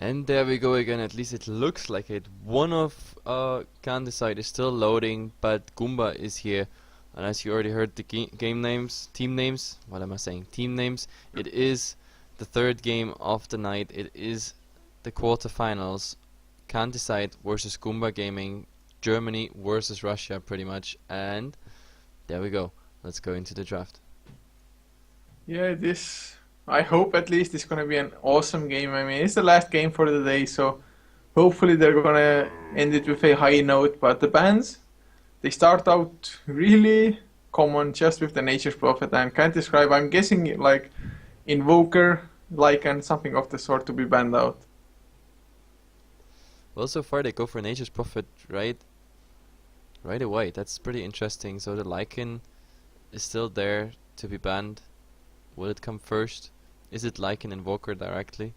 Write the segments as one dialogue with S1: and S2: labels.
S1: And there we go again, at least it looks like it. One of Candicide is still loading, but Goomba is here. And as you already heard the game names, team names, what am I saying? Team names. It is the third game of the night. It is the quarterfinals. Candicide versus Goomba Gaming. Germany versus Russia, pretty much. And there we go. Let's go into the draft.
S2: Yeah, I hope at least it's gonna be an awesome game. I mean, it's the last game for the day, so hopefully they're gonna end it with a high note. But the bans, they start out really common just with the Nature's Prophet and can't describe. I'm guessing like Invoker, Lycan, something of the sort to be banned out.
S1: Well, so far they go for Nature's Prophet right away. That's pretty interesting. So the Lycan is still there to be banned. Will it come first? Is it Lycan Invoker directly?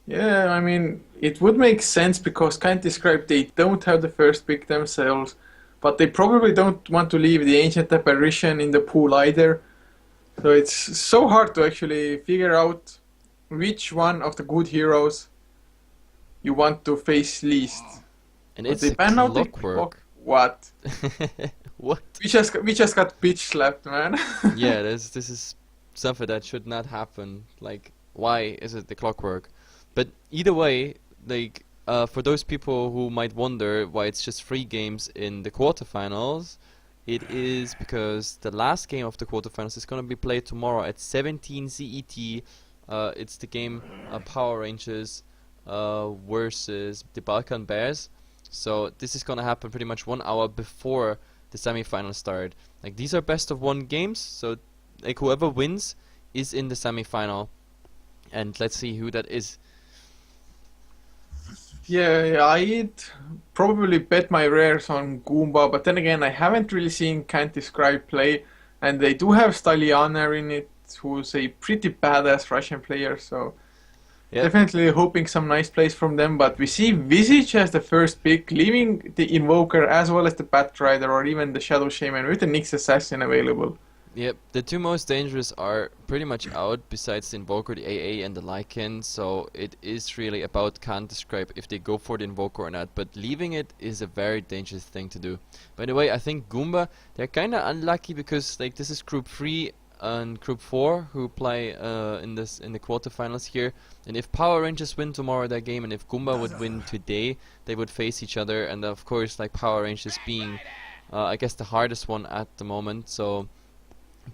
S2: Yeah, I mean, it would make sense because Can't Describe they don't have the first pick themselves, but they probably don't want to leave the Ancient Apparition in the pool either. So it's so hard to actually figure out which one of the good heroes you want to face least.
S1: And
S2: But
S1: it's
S2: they
S1: a
S2: ban out the
S1: clockwork.
S2: What?
S1: What?
S2: We just got bitch slapped, man.
S1: Yeah, this is something that should not happen. Like, why is it the clockwork? But either way, like, for those people who might wonder why it's just 3 games in the quarterfinals, it is because the last game of the quarterfinals is going to be played tomorrow at 17 CET. It's the game Power Rangers versus the Balkan Bears. So this is going to happen pretty much 1 hour before the semifinals start. Like, these are best of 1 games, so like whoever wins is in the semifinal. And let's see who that is.
S2: Yeah, I'd probably bet my rares on Goomba, but then again, I haven't really seen Can't Describe play, and they do have Styliana in it, who's a pretty badass Russian player, so
S1: Yeah.
S2: definitely hoping some nice plays from them. But we see Visage as the first pick, leaving the Invoker as well as the Batrider or even the Shadow Shaman with the Nyx Assassin available.
S1: Yep, the 2 most dangerous are pretty much out besides the Invoker, the AA and the Lycan, so it is really about Can't Describe if they go for the Invoker or not, but leaving it is a very dangerous thing to do. By the way, I think Goomba, they're kinda unlucky because like this is Group 3 and Group 4 who play in the quarterfinals here, and if Power Rangers win tomorrow their game and if Goomba would win today, they would face each other, and of course like Power Rangers being I guess the hardest one at the moment, so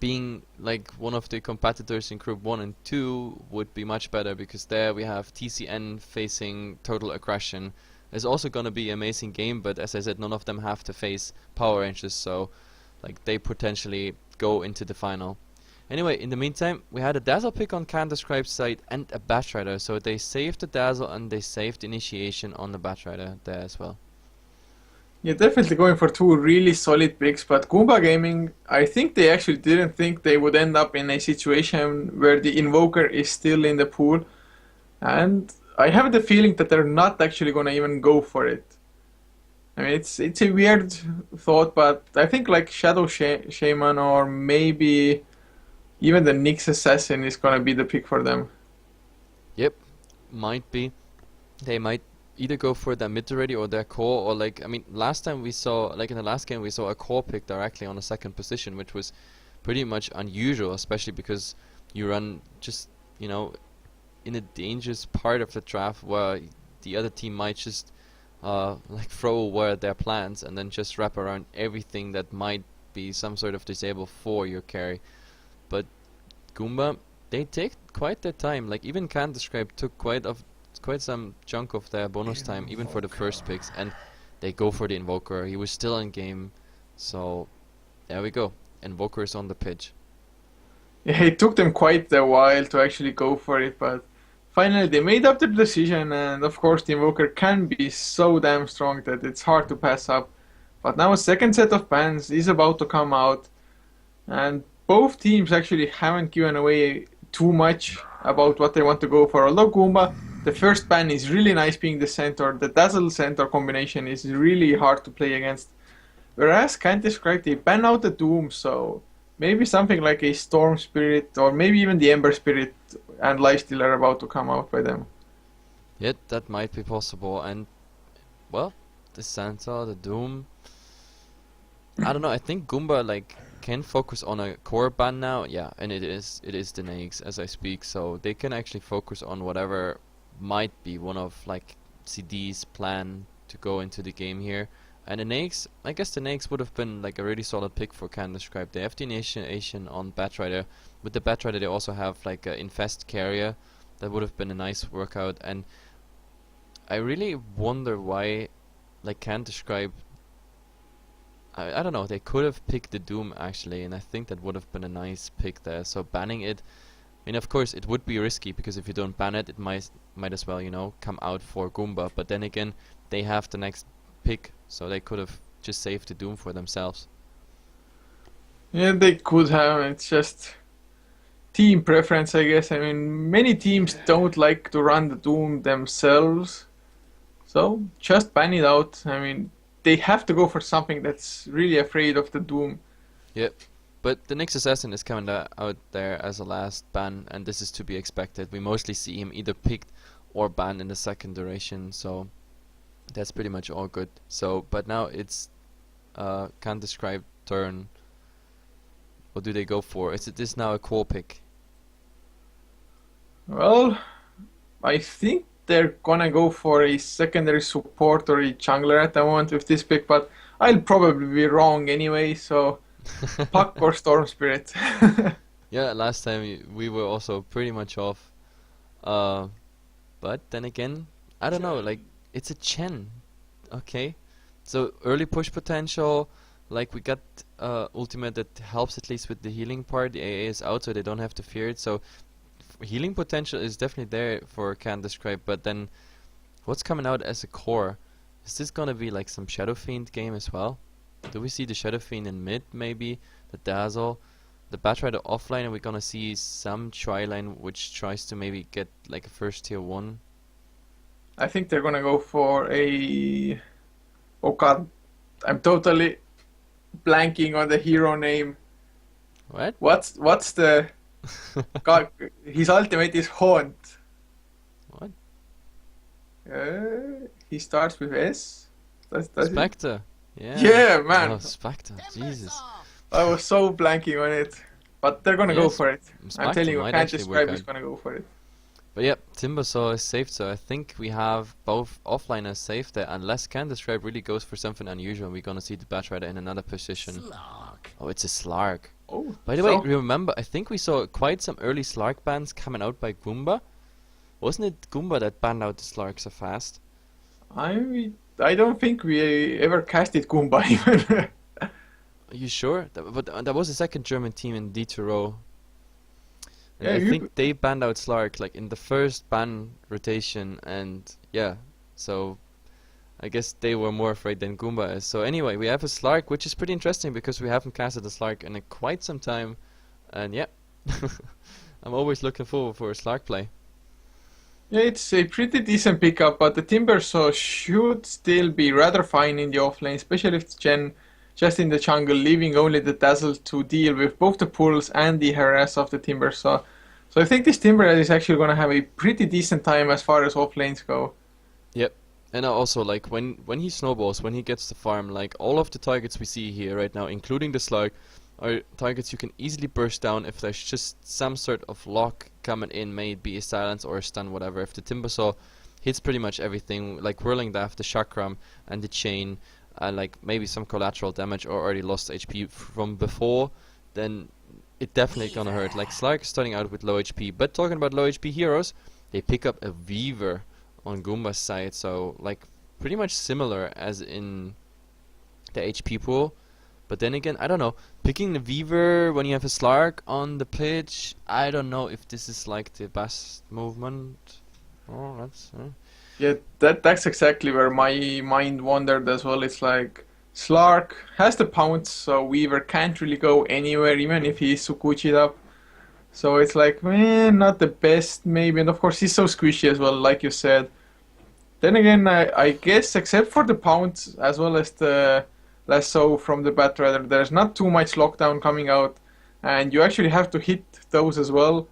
S1: being like one of the competitors in Group 1 and 2 would be much better because there we have TCN facing Total Aggression. It's also gonna be an amazing game, but as I said, none of them have to face Power Rangers, so like they potentially go into the final. Anyway, in the meantime, we had a Dazzle pick on Can't Describe side and a Batrider, so they saved the Dazzle and they saved Initiation on the Batrider there as well.
S2: Yeah, definitely going for 2 really solid picks, but Goomba Gaming, I think they actually didn't think they would end up in a situation where the Invoker is still in the pool, and I have the feeling that they're not actually gonna even go for it. I mean, it's a weird thought, but I think like Shadow Shaman or maybe even the Nyx Assassin is gonna be the pick for them.
S1: Yep, might be. They might either go for their mid ready or their core, or like, I mean, last time we saw, like in the last game we saw a core pick directly on the 2nd position, which was pretty much unusual, especially because you run just, you know, in a dangerous part of the draft where the other team might just like throw away their plans and then just wrap around everything that might be some sort of disable for your carry. But Goomba, they take quite their time. Like even Can't Describe took quite some chunk of their bonus time, even for the first picks, and they go for the Invoker. He was still in game, so there we go. Invoker is on the pitch.
S2: Yeah, it took them quite a while to actually go for it, but finally they made up their decision, and of course the Invoker can be so damn strong that it's hard to pass up. But now a second set of bans is about to come out, and both teams actually haven't given away too much about what they want to go for. Although Goomba, the first ban is really nice being the center. The Dazzle center combination is really hard to play against. Whereas Can't Describe, they ban out the Doom, so maybe something like a Storm Spirit or maybe even the Ember Spirit and Lifesteal are about to come out by them.
S1: Yeah, that might be possible. And well, the Santa, the Doom. I don't know. I think Goomba like can focus on a core ban now. Yeah, and it is the Nags as I speak, so they can actually focus on whatever might be one of like CD's plan to go into the game here. And the Nags, I guess the Nags would have been like a really solid pick for Can Describe. They have the initiation on Batrider. With the Batrider they also have like a Infest Carrier. That would have been a nice workout. And I really wonder why like Can Describe, I don't know, they could have picked the Doom actually, and I think that would have been a nice pick there. So banning it, I mean, of course, it would be risky because if you don't ban it, it might as well, come out for Goomba. But then again, they have the next pick, so they could have just saved the Doom for themselves.
S2: Yeah, they could have. It's just team preference, I guess. I mean, many teams don't like to run the Doom themselves, so just ban it out. I mean, they have to go for something that's really afraid of the Doom.
S1: Yep. But the next Assassin is coming out there as a last ban, and this is to be expected. We mostly see him either picked or banned in the second duration, so that's pretty much all good. So, but now it's Can't Describe turn. What do they go for? Is it this now a core pick?
S2: Well, I think they're gonna go for a secondary support or a jungler at the moment with this pick, but I'll probably be wrong anyway, so Puck or Storm Spirit.
S1: Yeah, last time we were also pretty much off. Uh, but then again, I don't know, like, it's a Chen, okay? So early push potential, like we got ultimate that helps at least with the healing part. The AA is out, so they don't have to fear it. So healing potential is definitely there for Can't Describe. But then, what's coming out as a core? Is this gonna be like some Shadow Fiend game as well? Do we see the Shadow Fiend in mid maybe? The Dazzle, the Batrider offline, and we're gonna see some Triline which tries to maybe get like a first tier 1.
S2: I think they're gonna go for a. Oh god, I'm totally blanking on the hero name.
S1: What?
S2: What's the god? His ultimate is Haunt.
S1: What?
S2: He starts with S. Does he?
S1: Spectre. Yeah.
S2: Yeah, man.
S1: Oh, Spectre. Jesus.
S2: I was so blanking on it, but they're gonna go
S1: Yes,
S2: for it. I'm
S1: Spectre
S2: telling you, I
S1: might
S2: can't
S1: actually work
S2: describe who's
S1: out.
S2: gonna go for it.
S1: But yep, Timbersaw is saved, so I think we have both offliners saved there, unless Can Describe really goes for something unusual, we're gonna see the Batrider in another position. Oh, it's a Slark.
S2: Oh,
S1: By the way,
S2: so
S1: remember, I think we saw quite some early Slark bans coming out by Goomba. Wasn't it Goomba that banned out the Slark so fast?
S2: I don't think we ever casted Goomba even.
S1: Are you sure? But that was the second German team in D2RO. And
S2: Yeah,
S1: I
S2: you.
S1: think they banned out Slark like in the first ban rotation, and yeah, so I guess they were more afraid than Goomba is. So anyway, we have a Slark, which is pretty interesting because we haven't casted a Slark in quite some time, and yeah, I'm always looking forward for a Slark play.
S2: Yeah, it's a pretty decent pickup, but the Timbersaw should still be rather fine in the offlane, especially if it's Jen just in the jungle, leaving only the Dazzle to deal with both the pulls and the harass of the Timbersaw. So I think this Timberhead is actually going to have a pretty decent time as far as offlanes go.
S1: Yep. And also, like, when he snowballs, when he gets the farm, like, all of the targets we see here right now, including the Slug, are targets you can easily burst down if there's just some sort of lock coming in, may it be a silence or a stun, whatever. If the Timbersaw hits pretty much everything, like Whirling Daft, the Chakram, and the Chain, like maybe some collateral damage or already lost HP from before, then it definitely gonna hurt. Like Slark is starting out with low HP, but talking about low HP heroes, they pick up a Weaver on Goomba's side, so like pretty much similar as in the HP pool. But then again, I don't know, picking the Weaver when you have a Slark on the pitch, I don't know if this is like the best movement. Oh, that's
S2: Yeah, that's exactly where my mind wandered as well. It's like Slark has the pounce, so Weaver can't really go anywhere, even if he's Sukuchi'd up. So it's like, not the best maybe, and of course he's so squishy as well, like you said. Then again, I guess except for the pounce as well as the lasso from the Batrider, there's not too much lockdown coming out, and you actually have to hit those as well.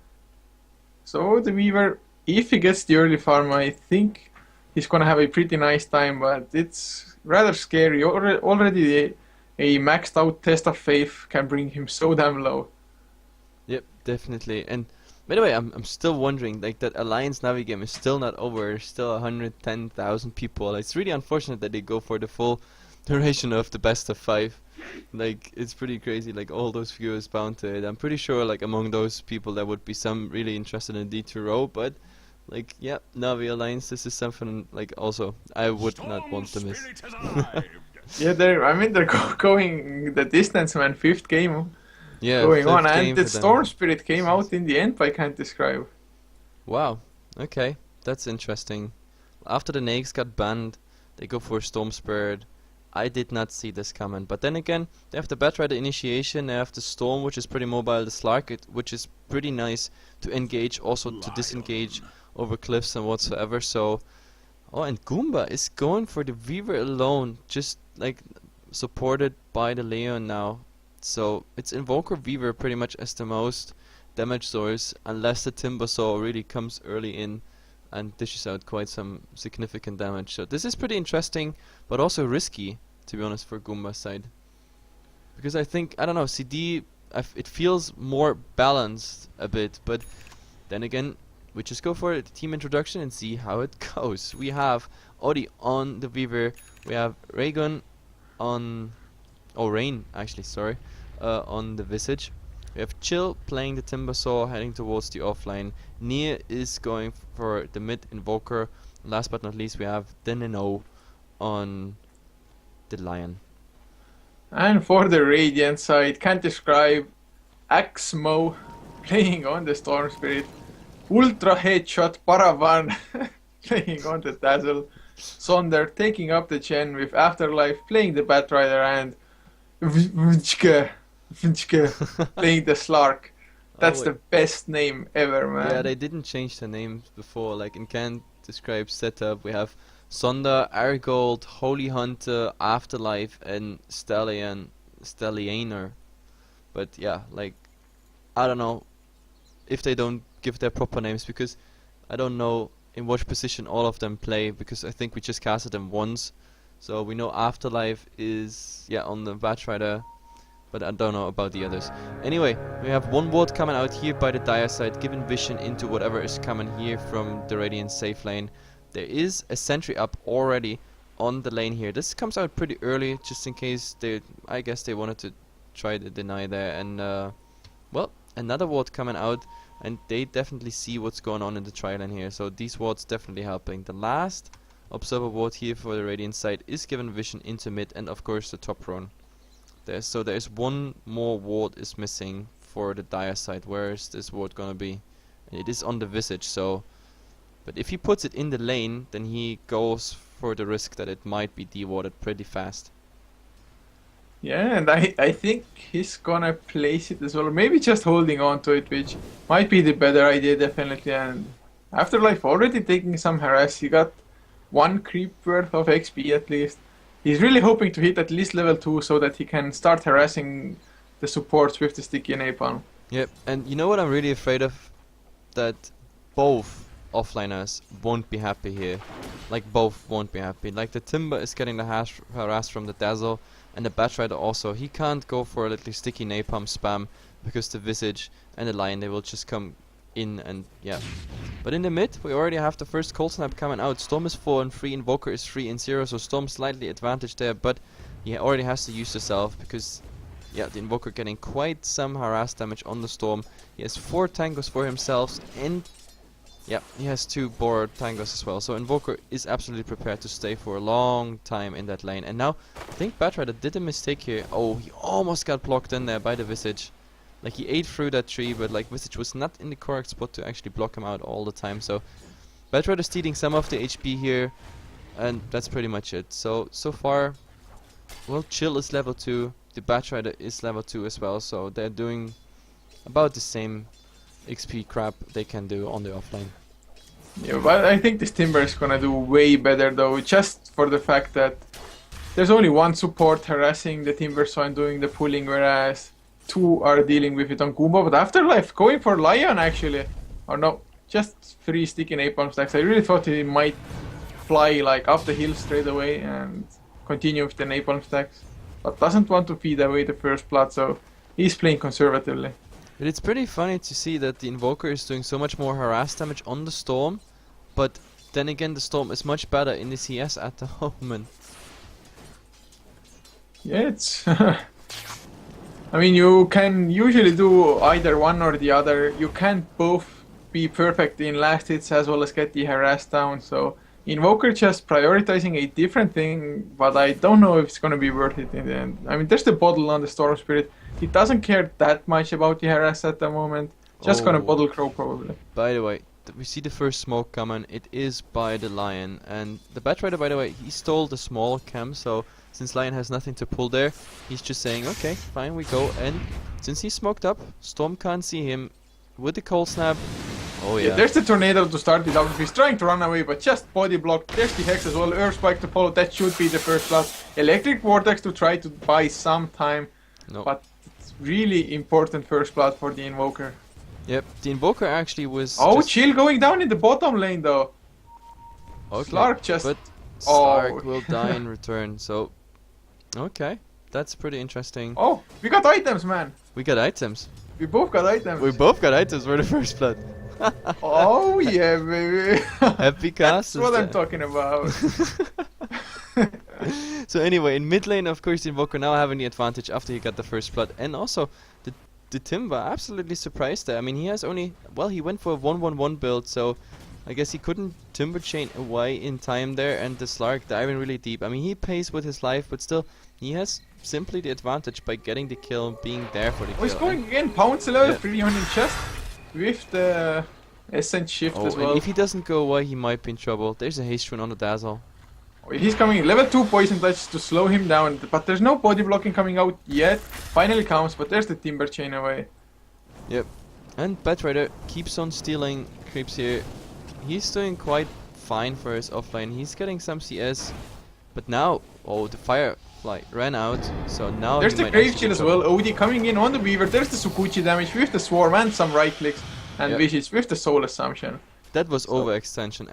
S2: So the Weaver if he gets the early farm, I think he's gonna have a pretty nice time, but it's rather scary. Already a maxed out test of faith can bring him so damn low.
S1: Yep, definitely. And by the way, I'm still wondering, like that Alliance Navi game is still not over. There's still 110,000 people. It's really unfortunate that they go for the full duration of the best of 5. Like it's pretty crazy. Like all those viewers bound to it. I'm pretty sure, like among those people, there would be some really interested in D2RO, but like yeah, Navi Alliance. This is something like also I would not want to miss.
S2: Yeah, they're going the distance, man. 5th game
S1: Yeah,
S2: going on,
S1: 5th
S2: and
S1: game
S2: the
S1: for them.
S2: Storm Spirit came out in the end. I can't describe.
S1: Wow. Okay, that's interesting. After the Nakes got banned, they go for Storm Spirit. I did not see this coming. But then again, they have the Batrider initiation, they have the Storm, which is pretty mobile, the Slark, which is pretty nice to engage, also to disengage over cliffs and whatsoever. So, oh, and Goomba is going for the Weaver alone, just like supported by the Leon now. So it's Invoker Weaver pretty much as the most damage source, unless the Timber Saw really comes early in and dishes out quite some significant damage. So this is pretty interesting, but also risky, to be honest, for Goomba's side. Because I think, I don't know, CD, it feels more balanced a bit, but then again, we just go for the team introduction and see how it goes. We have Odi on the Weaver, we have Raygun on, oh Rain actually, sorry, on the Visage. We have Chill playing the Timber Saw, heading towards the offline. Nier is going for the mid Invoker. Last but not least, we have D2RO on the Lion.
S2: And for the Radiant side, can't describe. Axmo playing on the Storm Spirit. Ultra Headshot Paravan playing on the Dazzle. Sonder taking up the Chen with Afterlife playing the Batrider, and Vnchke playing the Slark. That's the best name ever, man.
S1: Yeah, they didn't change the names before. Like in Can't Describe setup, we have Sonder, Arigold, Holy Hunter, Afterlife, and Stallioner. But yeah, like I don't know if they don't give their proper names, because I don't know in what position all of them play, because I think we just casted them once. So we know Afterlife is on the Batrider, but I don't know about the others. Anyway, we have one ward coming out here by the Dire side, giving vision into whatever is coming here from the Radiant safe lane. There is a sentry up already on the lane here. This comes out pretty early, just in case I guess they wanted to try to deny there. And well, another ward coming out, and they definitely see what's going on in the tri-lane here. So these wards definitely helping. The last observer ward here for the Radiant side is given vision into mid, and of course the top run. There's one more ward is missing for the Dire side. Where is this ward gonna be? And it is on the Visage, so but if he puts it in the lane, then he goes for the risk that it might be dewarded pretty fast.
S2: Yeah, and I think he's gonna place it as well. Maybe just holding on to it, which might be the better idea, definitely. And Afterlife already taking some harass. He got 1 creep worth of XP at least. He's really hoping to hit at least level 2 so that he can start harassing the supports with the sticky napalm.
S1: Yep, and you know what I'm really afraid of? That both offliners won't be happy here. Like both won't be happy. Like the Timber is getting the harass from the Dazzle, and the Batrider also. He can't go for a little sticky napalm spam, because the Visage and the Lion, they will just come in and But in the mid, we already have the first cold snap coming out. Storm is 4 and 3, Invoker is 3 and 0, so Storm slightly advantage there, but he already has to use the Self, because the Invoker getting quite some harass damage on the Storm. He has 4 tangos for himself, and he has 2 borrowed tangos as well. So Invoker is absolutely prepared to stay for a long time in that lane. And now, I think Batrider did a mistake here. Oh, he almost got blocked in there by the Visage. Like he ate through that tree, but like Visage was not in the correct spot to actually block him out all the time. So Batrider stealing some of the HP here, and that's pretty much it. So far, well, Chill is level 2, the Batrider is level 2 as well, so they're doing about the same XP crap they can do on the offline.
S2: Yeah, but I think this Timber is gonna do way better though, just for the fact that there's only 1 support harassing the Timber Saw and doing the pulling, whereas 2 are dealing with it on Goomba. But Afterlife going for Lion actually. Or no, just 3 sticky napalm stacks. I really thought he might fly like up the hill straight away and continue with the napalm stacks, but doesn't want to feed away the first blood, so he's playing conservatively.
S1: But it's pretty funny to see that the Invoker is doing so much more harass damage on the Storm, but then again the Storm is much better in the CS at the moment.
S2: Yeah, it's... I mean, you can usually do either one or the other. You can't both be perfect in last hits as well as get the harass down, so Invoker just prioritizing a different thing, but I don't know if it's gonna be worth it in the end. I mean, there's the bottle on the Storm Spirit. He doesn't care that much about the harass at the moment. Just gonna bottle Crow probably.
S1: By the way, we see the first smoke coming. It is by the Lion, and the Batrider, by the way, he stole the small cam, so since Lion has nothing to pull there, he's just saying, okay, fine, we go. And since he's smoked up, Storm can't see him with the cold snap. Oh yeah.
S2: There's the tornado to start it out. He's trying to run away, but just body blocked. There's the Hex as well. Earth Spike to follow. That should be the first blood. Electric Vortex to try to buy some time.
S1: No.
S2: But it's really important first blood for the Invoker.
S1: Yep, the Invoker actually was.
S2: Oh, Chill going down in the bottom lane though.
S1: Okay,
S2: Slark just.
S1: but Slark will die in return. So, okay, that's pretty interesting.
S2: Oh, we got items, man.
S1: We got items.
S2: We both got items.
S1: We both got items for the first blood.
S2: Oh yeah, baby.
S1: Happy cast.
S2: That's what I'm talking about.
S1: So anyway, in mid lane, of course, the Invoker now having the advantage after he got the first blood, and also the Timber absolutely surprised there. I mean, he has only, well, he went for a 1-1-1 build, so I guess he couldn't Timber chain away in time there, and the Slark diving really deep. I mean, he pays with his life, but still, he has simply the advantage by getting the kill, being there for the kill.
S2: Oh, he's going again. Pounce level 3 on him just with the Essence shift as well.
S1: And if he doesn't go away, he might be in trouble. There's a haste rune on the Dazzle.
S2: Oh, he's coming level 2 poison touch to slow him down, but there's no body blocking coming out yet. Finally comes, but there's the Timber chain away.
S1: Yep. And Batrider keeps on stealing creeps here. He's doing quite fine for his offlane. He's getting some CS, but now, oh, the Firefly ran out, so now
S2: there's
S1: he
S2: the
S1: might
S2: Grave
S1: actually
S2: Shield
S1: be
S2: as
S1: in trouble.
S2: well. Odie coming in on the Weaver. There's the Sukuchi damage with the Swarm and some right clicks and Visage with the Soul Assumption.
S1: That was
S2: So-
S1: overextension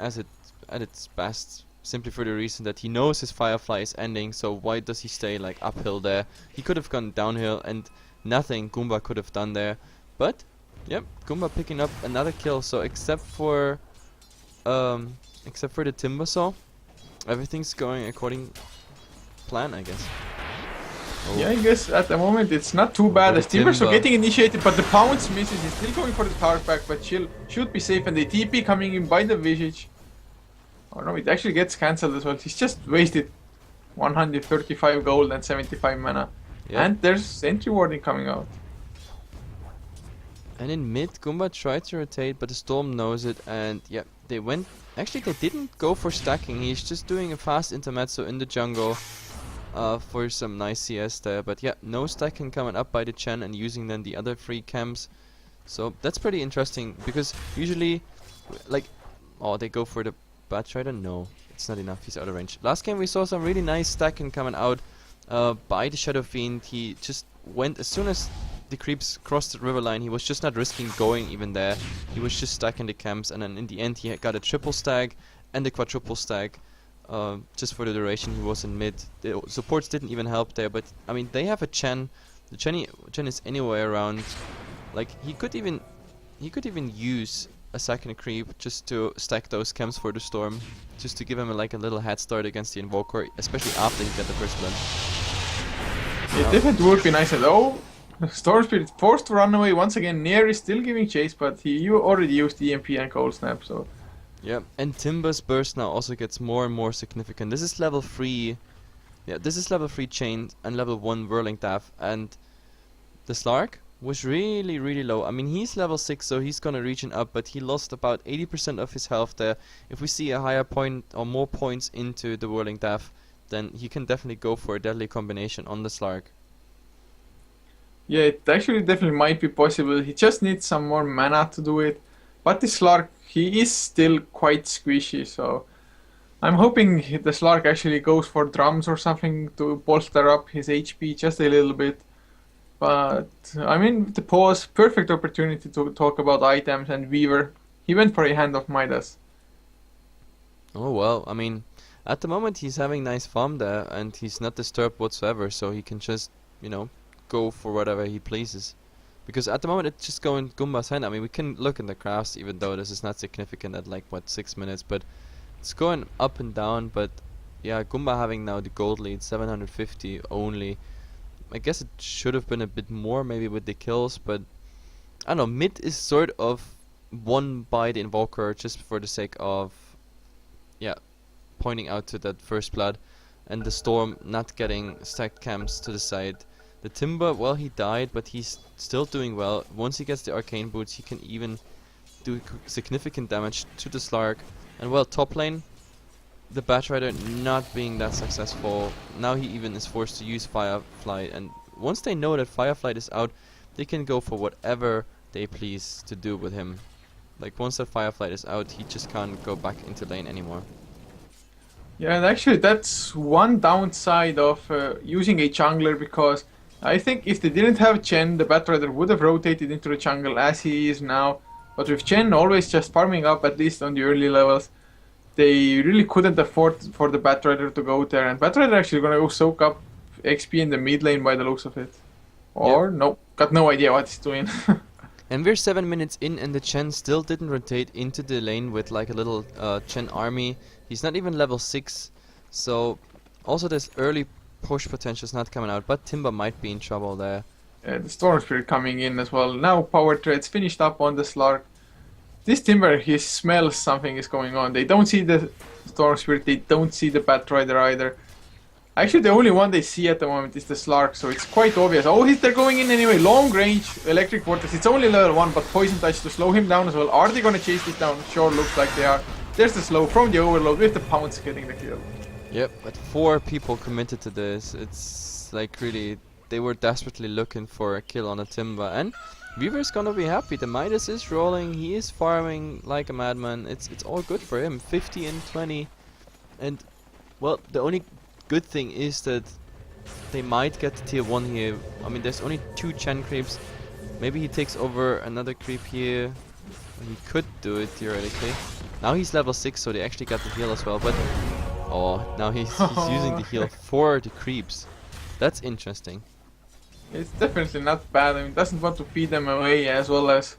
S1: at its best, simply for the reason that he knows his Firefly is ending, so why does he stay like uphill there? He could have gone downhill and nothing Goomba could have done there. But yep, Goomba picking up another kill, so except for the Timber Saw, everything's going according plan, I guess. Oh.
S2: Yeah, I guess at the moment it's not too bad
S1: the
S2: as Timber so
S1: Timber.
S2: getting initiated, but the Pounce misses. He's still going for the Tower back, but Chill should be safe, and the TP coming in by the Visage. Oh no, it actually gets cancelled as well. He's just wasted 135 gold and 75 mana.
S1: Yeah.
S2: And there's Sentry Warding coming out.
S1: And in mid, Goomba tried to rotate, but the Storm knows it, and yeah, they went. Actually, they didn't go for stacking. He's just doing a fast intermezzo in the jungle for some nice CS there. But yeah, no stacking coming up by the Chen and using then the other free camps. So that's pretty interesting because usually, like, oh, they go for the Batrider. No, it's not enough. He's out of range. Last game we saw some really nice stacking coming out by the Shadow Fiend. He just went as soon as the creeps crossed the river line, he was just not risking going even there. He was just stacking the camps, and then in the end he got a triple stack and a quadruple stack just for the duration he was in mid. The supports didn't even help there, but I mean they have a Chen. The Chen is anywhere around. Like he could even use a second creep just to stack those camps for the Storm, just to give him like a little head start against the Invoker, especially after he got the first blood.
S2: It definitely would be nice. Oh, Storm Spirit forced to run away once again. Nair is still giving chase, but you already used EMP and Cold Snap, so.
S1: Yeah, and Timber's burst now also gets more and more significant. This is level 3. Yeah, this is level 3 chain and level 1 whirling death, and the Slark was really, really low. I mean, he's level 6, so he's gonna region up, but he lost about 80% of his health there. If we see a higher point or more points into the whirling death, then he can definitely go for a deadly combination on the Slark.
S2: Yeah, it actually definitely might be possible. He just needs some more mana to do it. But the Slark, he is still quite squishy, so I'm hoping the Slark actually goes for drums or something to bolster up his HP just a little bit. But I mean, the pause, perfect opportunity to talk about items and Weaver. He went for a hand of Midas.
S1: Oh well, I mean, at the moment he's having nice farm there, and he's not disturbed whatsoever, so he can just, you know, go for whatever he pleases. Because at the moment it's just going Goomba's hand. I mean, we can look in the graphs, even though this is not significant at like, what, 6 minutes, but it's going up and down, but yeah, Goomba having now the gold lead, 750 only. I guess it should have been a bit more, maybe with the kills, but I don't know, mid is sort of won by the Invoker just for the sake of, yeah, pointing out to that first blood, and the Storm not getting stacked camps to the side. The Timber, well, he died, but he's still doing well. Once he gets the Arcane Boots, he can even do significant damage to the Slark. And well, top lane, the Batrider not being that successful. Now he even is forced to use Firefly, and once they know that Firefly is out, they can go for whatever they please to do with him. Like, once that Firefly is out, he just can't go back into lane anymore.
S2: Yeah, and actually that's one downside of using a jungler, because I think if they didn't have Chen, the Batrider would have rotated into the jungle as he is now. But with Chen always just farming up, at least on the early levels, they really couldn't afford for the Batrider to go there. And Batrider actually gonna go soak up XP in the mid lane by the looks of it. Or, no, got no idea what he's doing.
S1: And we're 7 minutes in, and the Chen still didn't rotate into the lane with like a little Chen army. He's not even level 6, so also this early push potential is not coming out, but Timber might be in trouble there.
S2: The Storm Spirit coming in as well. Now Power Treads finished up on the Slark. This Timber, he smells something is going on. They don't see the Storm Spirit, they don't see the Batrider either. Actually, the only one they see at the moment is the Slark, so it's quite obvious. Oh, they're going in anyway. Long range Electric Vortex. It's only level 1, but Poison Touch to slow him down as well. Are they gonna chase this down? Sure, looks like they are. There's the slow from the Overload with the Pounce getting the kill.
S1: Yep, but 4 people committed to this. It's like really, they were desperately looking for a kill on a Timber, and Weaver's gonna be happy. The Midas is rolling, he is farming like a madman. It's all good for him. 50 and 20, and well, the only good thing is that they might get to tier 1 here. I mean, there's only 2 Chen creeps. Maybe he takes over another creep here. He could do it theoretically. Now he's level 6, so they actually got the heal as well, but oh, now he's using the heal for the creeps. That's interesting.
S2: It's definitely not bad. I mean, doesn't want to feed them away, as well as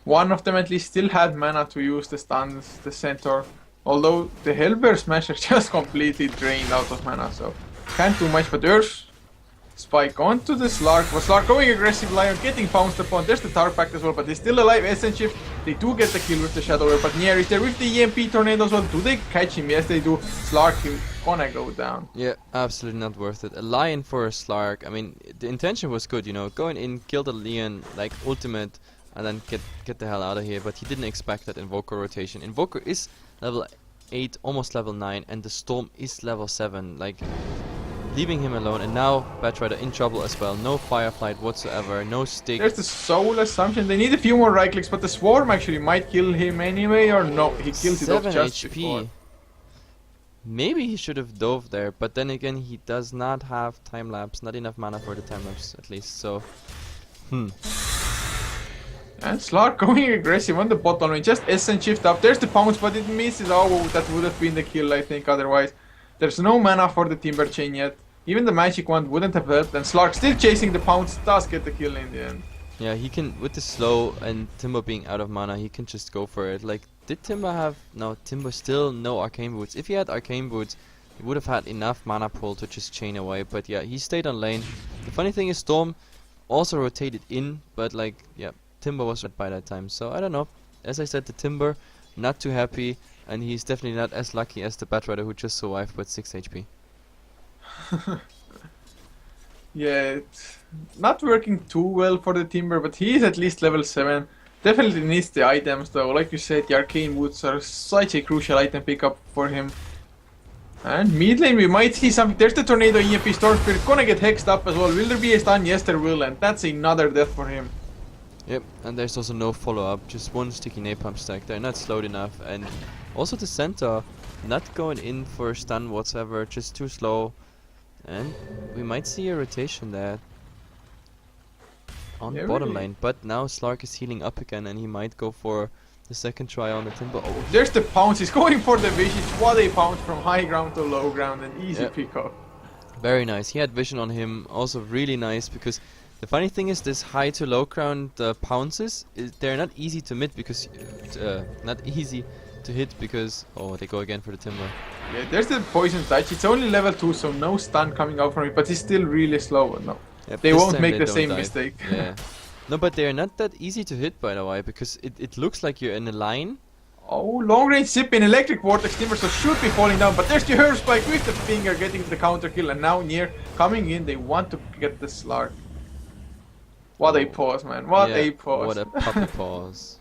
S2: one of them at least still had mana to use the stuns, the Centaur. Although the Hellbear Smasher just completely drained out of mana, so can't do much. But Earth Spike onto the Slark. Was Slark going aggressive? Lion getting pounced upon. There's the Tower Pact as well, but he's still alive. Essence Shift. They do get the kill with the Shadow Wave, but Nier is there with the EMP Tornado as well. Do they catch him? Yes, they do. Slark is gonna go down.
S1: Yeah, absolutely not worth it. A Lion for a Slark. I mean, the intention was good, you know, going in, kill the Leon, like ultimate, and then get the hell out of here. But he didn't expect that Invoker rotation. Invoker is level 8, almost level 9, and the Storm is level 7. Like, leaving him alone, and now Batrider in trouble as well. No Firefly whatsoever, no stick.
S2: There's the Soul Assumption. They need a few more right clicks, but the Swarm actually might kill him anyway, or no, he kills it off
S1: 7
S2: just
S1: HP.
S2: before.
S1: Maybe he should have dove there, but then again, he does not have time lapse. Not enough mana for the time lapse, at least. So,
S2: And Slark going aggressive on the bottom lane, just Essence Shift up. There's the Pounce, but it misses. Oh, that would have been the kill, I think, otherwise. There's no mana for the Timber Chain yet. Even the Magic Wand wouldn't have helped, and Slark still chasing the Pounce, does get the kill in the end.
S1: yeah, he can, with the slow and Timber being out of mana, he can just go for it. Like, did Timber have... No, Timber still no Arcane Boots. If he had Arcane Boots, he would have had enough mana pool to just chain away. But yeah, he stayed on lane. The funny thing is Storm also rotated in, but like, yeah, Timber was red by that time. So I don't know. As I said, the Timber, not too happy, and he's definitely not as lucky as the Batrider who just survived with 6 HP.
S2: Yeah, it's not working too well for the Timber, but he is at least level 7. Definitely needs the items though. Like you said, the Arcane Boots are such a crucial item pickup for him. And mid lane, we might see something. There's the Tornado EMP Storm Spirit, gonna get hexed up as well. Will there be a stun? Yes, there will, and that's another death for him.
S1: Yep, and there's also no follow-up, just one sticky napalm stack. They're not slowed enough, and also the Centaur not going in for a stun whatsoever, just too slow. And we might see a rotation there on
S2: Yeah,
S1: bottom
S2: really.
S1: lane, but now Slark is healing up again, and he might go for The second try on the Timber. Oh,
S2: There's the pounce. He's going for the vision. What a pounce from high ground to low ground. An easy
S1: Yep.
S2: pick up.
S1: very nice. He had vision on him. Also really nice because the funny thing is this high to low ground pounces, they're not easy to hit because oh, they go again for the Timber.
S2: Yeah, there's the poison touch. It's only level 2, so no stun coming out from it, but he's still really slow. No,
S1: Yep,
S2: they
S1: this
S2: won't
S1: time
S2: make
S1: they
S2: the
S1: don't
S2: same
S1: dive.
S2: mistake.
S1: Yeah. No, but they're not that easy to hit, by the way, because it looks like you're in a line.
S2: Oh, long range zip in electric vortex timber, so should be falling down. But there's the herb spike with the finger getting the counter kill, and now near coming in, they want to get the Slark. What a pause, man! What
S1: Yeah,
S2: a pause!
S1: What a puppy pause.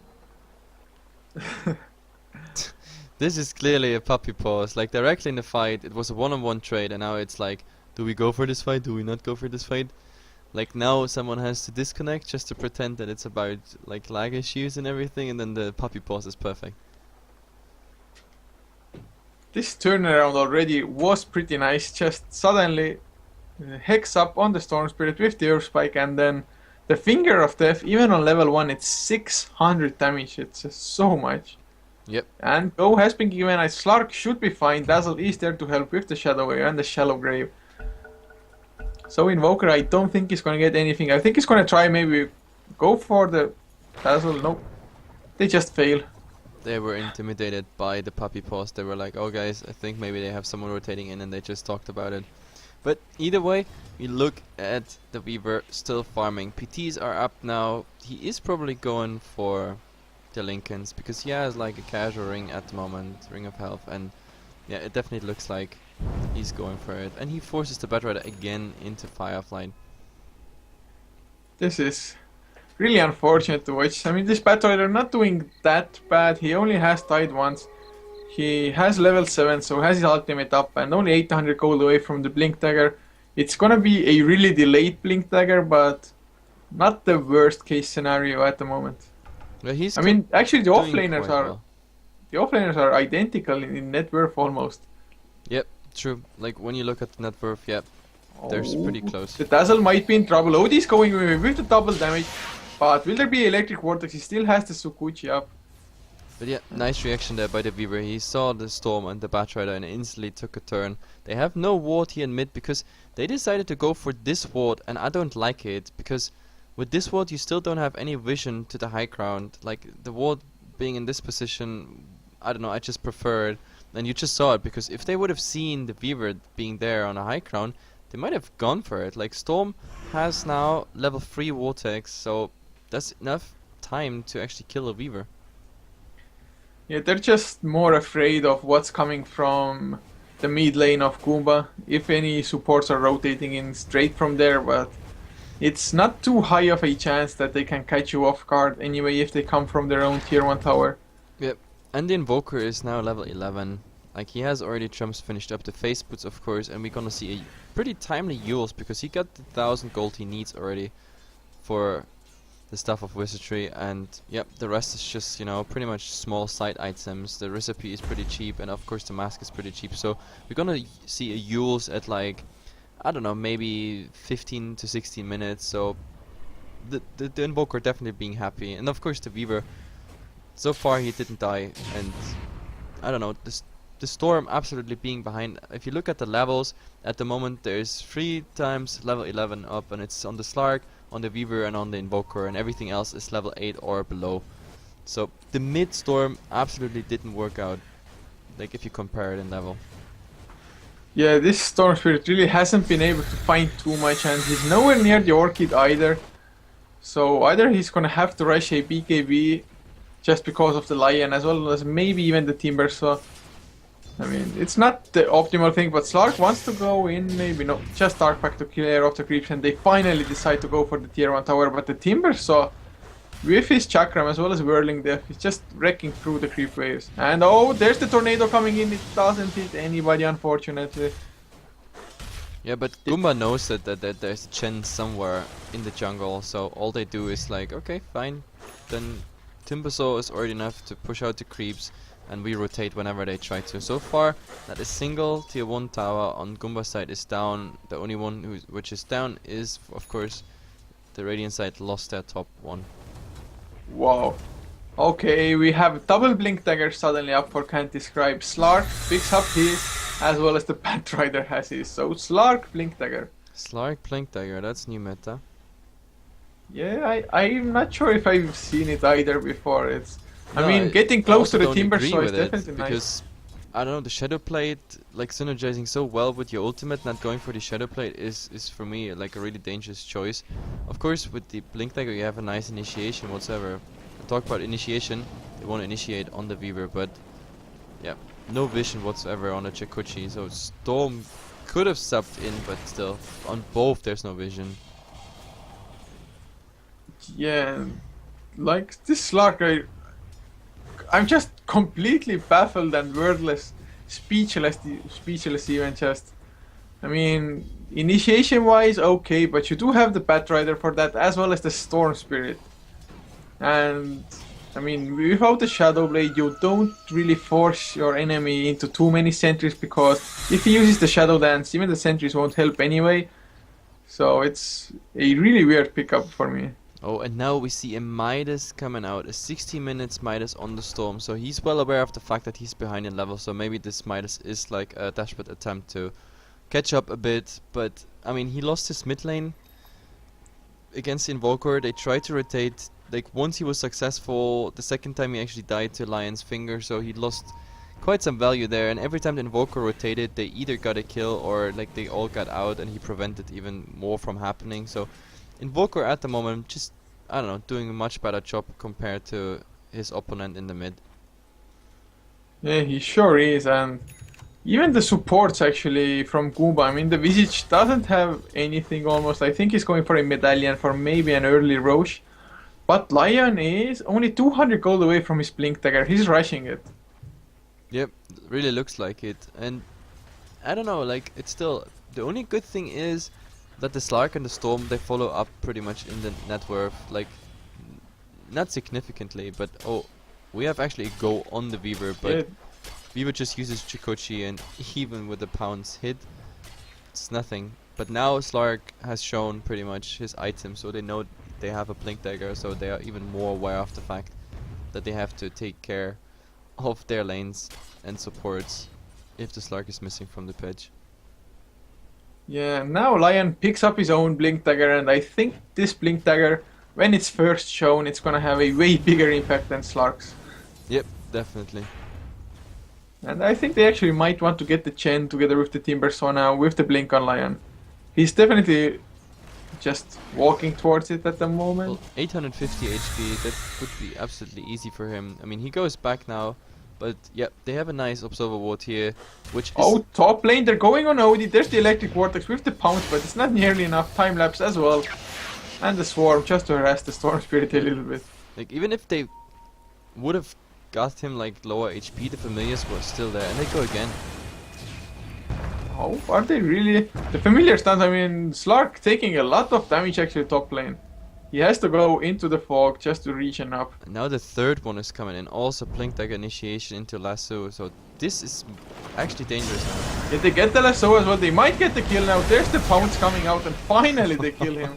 S1: This is clearly a puppy pause. Like directly in the fight, it was a one-on-one trade, and now it's like, do we go for this fight? Do we not go for this fight? Like now someone has to disconnect just to pretend that it's about like lag issues and everything, and then the puppy pause is perfect.
S2: This turnaround already was pretty nice. Just suddenly, hex up on the Storm Spirit with the Earth Spike, and then the Finger of Death. Even on level 1, it's 600 damage. It's just so much.
S1: Yep.
S2: And Go has been given a Slark, should be fine. Dazzle is there to help with the Shadow Wave and the Shallow Grave. So Invoker, I don't think he's gonna get anything. I think he's gonna try maybe go for the Dazzle. Nope. They just fail.
S1: They were intimidated by the puppy pause. They were like, oh guys, I think maybe they have someone rotating in, and they just talked about it. But either way, we look at the Weaver still farming. PTs are up now. He is probably going for the Lincolns because he has like a casual ring at the moment, Ring of Health, and yeah, it definitely looks like he's going for it. And he forces the Batrider again into Firefly.
S2: This is really unfortunate to watch. I mean, this Batrider not doing that bad. He only has died once. He has level 7, so has his ultimate up, and only 800 gold away from the Blink Dagger. It's gonna be a really delayed Blink Dagger, but not the worst case scenario at the moment.
S1: Well, he's
S2: I mean, actually, the
S1: doing
S2: offlaners
S1: quite
S2: are
S1: well.
S2: the offlaners are identical in net worth almost.
S1: Yep, true. Like when you look at the net worth, yeah, they're pretty close.
S2: The Dazzle might be in trouble. Odie's going with the double damage, but will there be Electric Vortex? He still has the Sukuchi up.
S1: But yeah, nice reaction there by the Weaver. He saw the Storm and the Batrider and instantly took a turn. They have no ward here in mid because they decided to go for this ward, and I don't like it because with this ward you still don't have any vision to the high ground. Like the ward being in this position, I don't know, I just prefer it. And you just saw it because if they would have seen the Weaver being there on a high ground, they might have gone for it. Like Storm has now level 3 Vortex, so that's enough time to actually kill a Weaver.
S2: Yeah, they're just more afraid of what's coming from the mid lane of Goomba. If any supports are rotating in straight from there, but it's not too high of a chance that they can catch you off guard anyway if they come from their own tier 1 tower.
S1: Yep, and the Invoker is now level 11. Like he has already trumps finished up the face boots, of course, and we're gonna see a pretty timely Yules because he got the 1000 gold he needs already for the Staff of Wizardry, and yep, the rest is just, you know, pretty much small side items. The recipe is pretty cheap, and of course the mask is pretty cheap, so we're gonna see a Yules at like, I don't know, maybe 15 to 16 minutes, so the Invoker definitely being happy, and of course the Weaver, so far he didn't die, and I don't know, the Storm absolutely being behind. If you look at the levels, at the moment there's 3 times level 11 up, and it's on the Slark, on the Weaver, and on the Invoker, and everything else is level 8 or below. So the mid Storm absolutely didn't work out, like if you compare it in level.
S2: Yeah, this Storm Spirit really hasn't been able to find too much, and he's nowhere near the Orchid either. So either he's gonna have to rush a BKB just because of the Lion, as well as maybe even the Timber. So I mean, it's not the optimal thing, but Slark wants to go in, maybe no, just Dark Pack to clear off the creeps, and they finally decide to go for the tier 1 tower, but the Timber saw with his Chakram as well as Whirling Death, he's just wrecking through the creep waves. And oh, there's the tornado coming in, it doesn't hit anybody unfortunately.
S1: Yeah, but Goomba knows that there's a Chen somewhere in the jungle, so all they do is like, okay, fine, then Timbersaw is already enough to push out the creeps, and we rotate whenever they try to. So far, not a single tier 1 tower on Goomba's side is down. The only one which is down is, of course, the Radiant side lost their top one.
S2: Wow. Okay, we have double blink dagger suddenly up for Can't Describe. Slark picks up his, as well as the Batrider has his. So Slark blink dagger.
S1: Slark Blink Dagger, that's new meta.
S2: Yeah, I'm not sure if I've seen it either before. I
S1: No,
S2: mean, getting
S1: I
S2: close
S1: also
S2: to the
S1: don't
S2: Timber
S1: agree
S2: Saw is
S1: with it
S2: definitely nice.
S1: because I don't know, the Shadow Plate, like synergizing so well with your ultimate, not going for the Shadow Plate is for me like a really dangerous choice. Of course, with the Blink Dagger, you have a nice initiation whatsoever. Talk about initiation, they want to initiate on the Weaver, but yeah, no vision whatsoever on the Chikuchi. So Storm could have subbed in, but still, on both there's no vision.
S2: Yeah, like this Slark, I'm just completely baffled and wordless, speechless even just. I mean, initiation wise, okay, but you do have the Batrider for that as well as the Storm Spirit. And I mean, without the Shadow Blade, you don't really force your enemy into too many sentries because if he uses the Shadow Dance, even the sentries won't help anyway. So it's a really weird pickup for me.
S1: Oh, and now we see a Midas coming out, a 60 minutes Midas on the Storm, so he's well aware of the fact that he's behind in level, so maybe this Midas is like a desperate attempt to catch up a bit, but I mean, he lost his mid lane against Invoker. They tried to rotate, like once he was successful, the second time he actually died to Lion's Finger, so he lost quite some value there, and every time the Invoker rotated, they either got a kill or like they all got out and he prevented even more from happening. So Invoker at the moment just, I don't know, doing a much better job compared to his opponent in the mid.
S2: Yeah, he sure is, and even the supports actually from Goomba. I mean, the Visage doesn't have anything almost. I think he's going for a medallion for maybe an early Roche. But Lion is only 200 gold away from his Blink Dagger. He's rushing it.
S1: Yep, really looks like it. And I don't know, like it's still, the only good thing is that the Slark and the Storm, they follow up pretty much in the net worth, like not significantly, but oh, we have actually a go on the Weaver, but
S2: Yeah,
S1: Weaver just uses Chikochi, and even with the pounds hit, it's nothing. But now Slark has shown pretty much his item, so they know they have a Blink Dagger, so they are even more aware of the fact that they have to take care of their lanes and supports if the Slark is missing from the pitch.
S2: yeah, now Lion picks up his own Blink Dagger, and I think this Blink Dagger, when it's first shown, it's gonna have a way bigger impact than Slark's.
S1: Yep, definitely.
S2: And I think they actually might want to get the Chen together with the Timber Saw now with the Blink on Lion. He's definitely just walking towards it at the moment.
S1: Well, 850 HP, that would be absolutely easy for him. I mean, he goes back now, but yeah, they have a nice Observer Ward here, which is...
S2: Oh, top lane, they're going on Odie. There's the Electric Vortex with the Pounce, but it's not nearly enough. Time lapse as well. And the Swarm, just to harass the Storm Spirit a little bit.
S1: like, even if they would have got him like lower HP, the Familiars were still there, and they go again.
S2: Oh, are they really? The Familiar stance, I mean, Slark taking a lot of damage actually top lane. He has to go into the fog just to regen up.
S1: And now the third one is coming in, also Blink Dagger initiation into Lasso, so this is actually dangerous now.
S2: If they get the lasso as well, they might get the kill now. There's the Pounce coming out, and finally they kill him.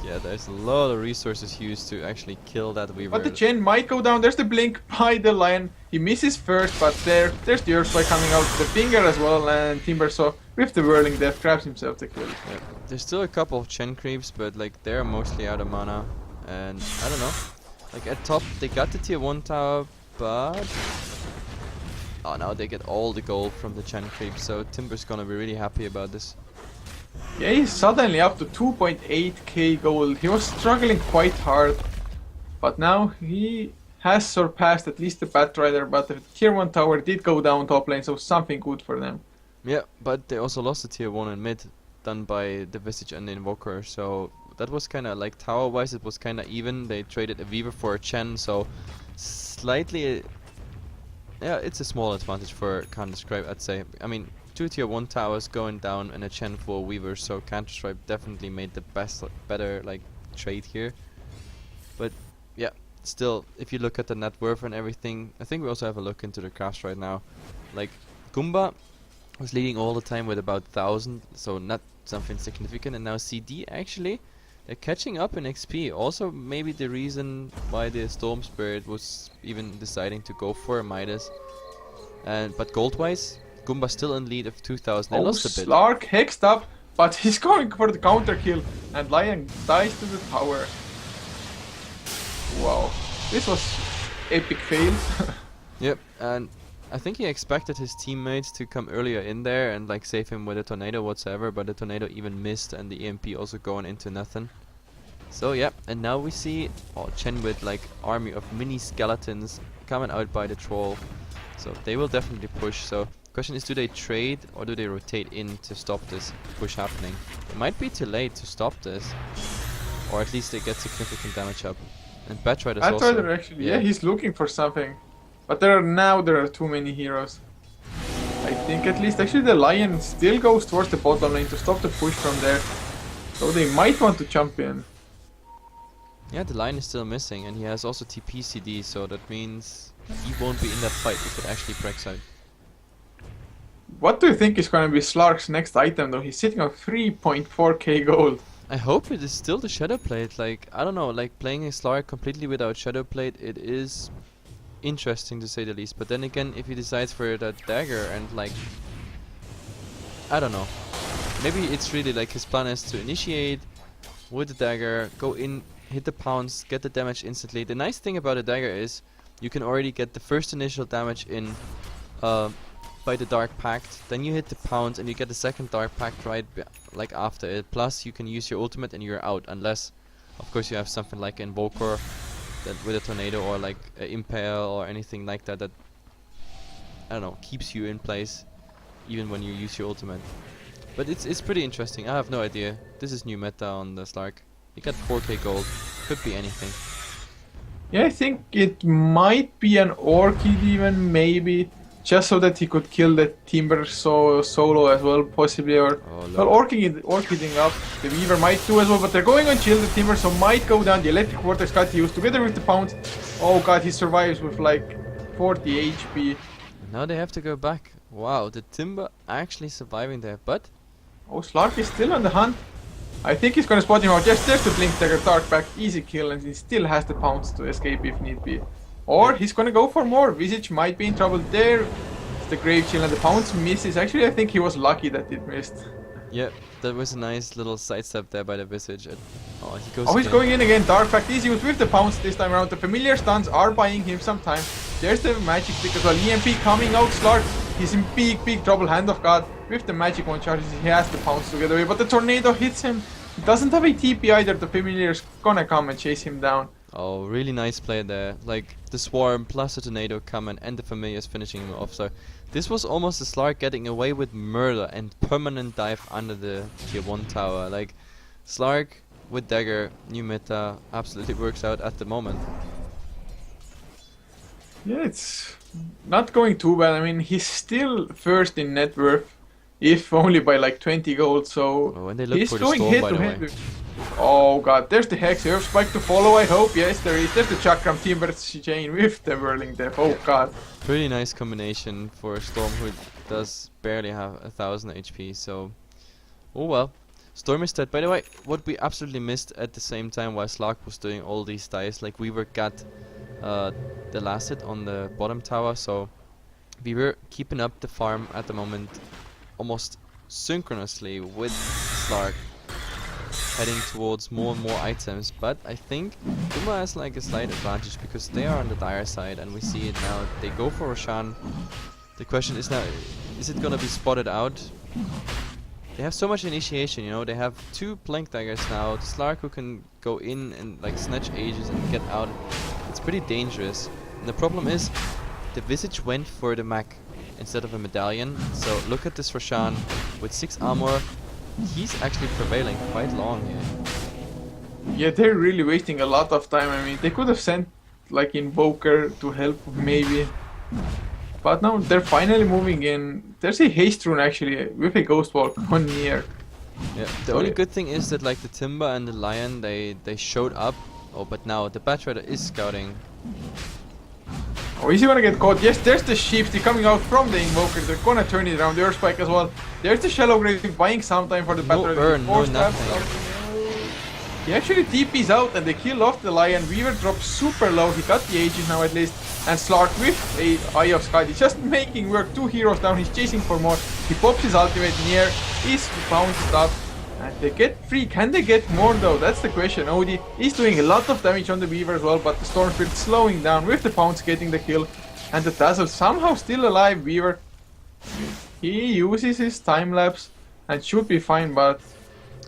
S1: Yeah, there's a lot of resources used to actually kill that Weaver.
S2: But the Chen might go down. There's the Blink by the Lion. He misses first, but there's the Earthspike coming out. The Finger as well, and Timber Saw with the Whirling Death grabs himself the kill.
S1: Yeah. There's still a couple of Chen creeps, but like they're mostly out of mana, and I don't know. Like at top, they got the tier 1 tower, but oh, now they get all the gold from the Chen creeps. So Timber's gonna be really happy about this.
S2: Yeah, he's suddenly up to 2.8k gold. He was struggling quite hard, but now he has surpassed at least the Batrider, but the tier 1 tower did go down top lane, so something good for them.
S1: Yeah, but they also lost the tier 1 in mid, done by the Visage and the Invoker. So that was kind of like tower-wise, it was kind of even. They traded a Weaver for a Chen, so slightly, yeah, it's a small advantage for Counter-Strike, I'd say. I mean, 2 tier 1 towers going down and a Chen for a Weaver, so Counter-Strike definitely made the better like trade here. But yeah, still, if you look at the net worth and everything, I think we also have a look into the crafts right now. Like Goomba was leading all the time with about 1000, so not something significant, and now CD actually They're catching up in XP. Also, maybe the reason why the Storm Spirit was even deciding to go for Midas. But gold-wise, Goomba still in lead of 2,000. They
S2: Oh,
S1: lost a bit.
S2: Slark hexed up, but he's going for the counter kill, and Lion dies to the tower. Wow, this was epic fail.
S1: Yep, and I think he expected his teammates to come earlier in there and like save him with a tornado whatsoever, but the tornado even missed and the EMP also going into nothing. So yeah, and now we see Chen with like army of mini skeletons coming out by the troll. So they will definitely push. So question is, do they trade or do they rotate in to stop this push happening? It might be too late to stop this, or at least they get significant damage up. And Batrider's also...
S2: Batrider actually, yeah, he's looking for something. But there are too many heroes. I think at least actually the Lion still goes towards the bottom lane to stop the push from there. So they might want to jump in.
S1: Yeah, the line is still missing, and he has also TP CD, so that means he won't be in that fight if it actually breaks out.
S2: What do you think is going to be Slark's next item though? He's sitting on 3.4k gold.
S1: I hope it is still the Shadow Plate. Like, I don't know, like playing a Slark completely without Shadow Plate, it is interesting to say the least. But then again, if he decides for that dagger and like, I don't know. Maybe it's really like his plan is to initiate with the dagger, go in, hit the pounce, get the damage instantly. The nice thing about a dagger is you can already get the first initial damage in by the Dark Pact, then you hit the pounce and you get the second Dark Pact right like after it. Plus you can use your ultimate and you're out, unless of course you have something like Invoker that with a tornado or like a impale or anything like that that, I don't know, keeps you in place even when you use your ultimate. But it's pretty interesting. I have no idea. This is new meta on the Slark. You got 4k gold. Could be anything.
S2: Yeah, I think it might be an Orchid even, maybe. Just so that he could kill the Timber solo as well, possibly. Or well, Orchiding up. The Weaver might do as well, but they're going on chill. The Timber so might go down. The Electric Vortex got used together with the Pounce. Oh god, he survives with like 40 HP.
S1: Now they have to go back. Wow, the Timber actually surviving there, but...
S2: Oh, Slark is still on the hunt. I think he's gonna spot him out. Just there's the Blink Dagger, Dark Pact, easy kill, and he still has the Pounce to escape if need be. Or he's gonna go for more. Visage might be in trouble there. It's the Grave Chill and the Pounce misses. Actually, I think he was lucky that it missed.
S1: Yeah, that was a nice little sidestep there by the Visage. Oh, he goes
S2: he's going in again. Dark Pact is used with the Pounce this time around. The familiar stuns are buying him some time. There's the magic stick as well. EMP coming out. Slark, he's in big trouble. Hand of God. With the magic one charges, he has the Pounce to get away. But the tornado hits him. He doesn't have a TP either. The familiar's gonna come and chase him down.
S1: Oh, really nice play there. Like, the Swarm plus the Tornado coming and the Familiars finishing him off. So, this was almost a Slark getting away with murder and permanent dive under the tier 1 tower. Like, Slark with Dagger, new meta, absolutely works out at the moment.
S2: Yeah, it's not going too bad. I mean, he's still first in net worth, if only by like 20 gold, so
S1: oh, and they look
S2: he's
S1: for the
S2: going
S1: storm,
S2: head
S1: by
S2: to
S1: the
S2: head
S1: way.
S2: with... Oh god, there's the Hex, Earth Spike to follow, I hope. Yes, there is. There's the Chakram Timber Chain with the Whirling Death. Oh god.
S1: Pretty nice combination for a Storm who does barely have 1000 HP, so... Oh well. Storm is dead. By the way, what we absolutely missed at the same time while Slark was doing all these dice, like we were got the last hit on the bottom tower, so we were keeping up the farm at the moment almost synchronously with Slark, heading towards more and more items. But I think Goomba has like a slight advantage because they are on the dire side, and we see it now. They go for Roshan. The question is now, is it gonna be spotted out? They have so much initiation, you know. They have 2 Plank Daggers now. The Slark who can go in and like snatch ages and get out. It's pretty dangerous. And the problem is, the Visage went for the Mac instead of a Medallion. So look at this Roshan with 6 armor. He's actually prevailing quite long here.
S2: Yeah, they're really wasting a lot of time. I mean, they could have sent like Invoker to help maybe. But now they're finally moving in. There's a Haste Rune actually with a Ghost Walk on near.
S1: Yeah, the only good thing is that like the Timber and the Lion, they showed up. Oh, but now the Batrider is scouting.
S2: Oh, is he gonna get caught? Yes, there's the Shifty coming out from the Invoker. They're gonna turn it around. The Earth Spike as well. There's the Shallow Grave buying some time for the
S1: No
S2: Batrider.
S1: urn, no nothing.
S2: He actually TP's out and they kill off the Lion. Weaver drops super low. He got the Aegis now at least. And Slark with a Eye of Sky. He's just making work. 2 heroes down. He's chasing for more. He pops his ultimate. Near is bounced up. And they get free. Can they get more though? That's the question. Odie is doing a lot of damage on the Weaver as well. But the Storm Spirit slowing down with the Pounce getting the kill. And the Dazzle somehow still alive. Weaver. He uses his time lapse. And should be fine. But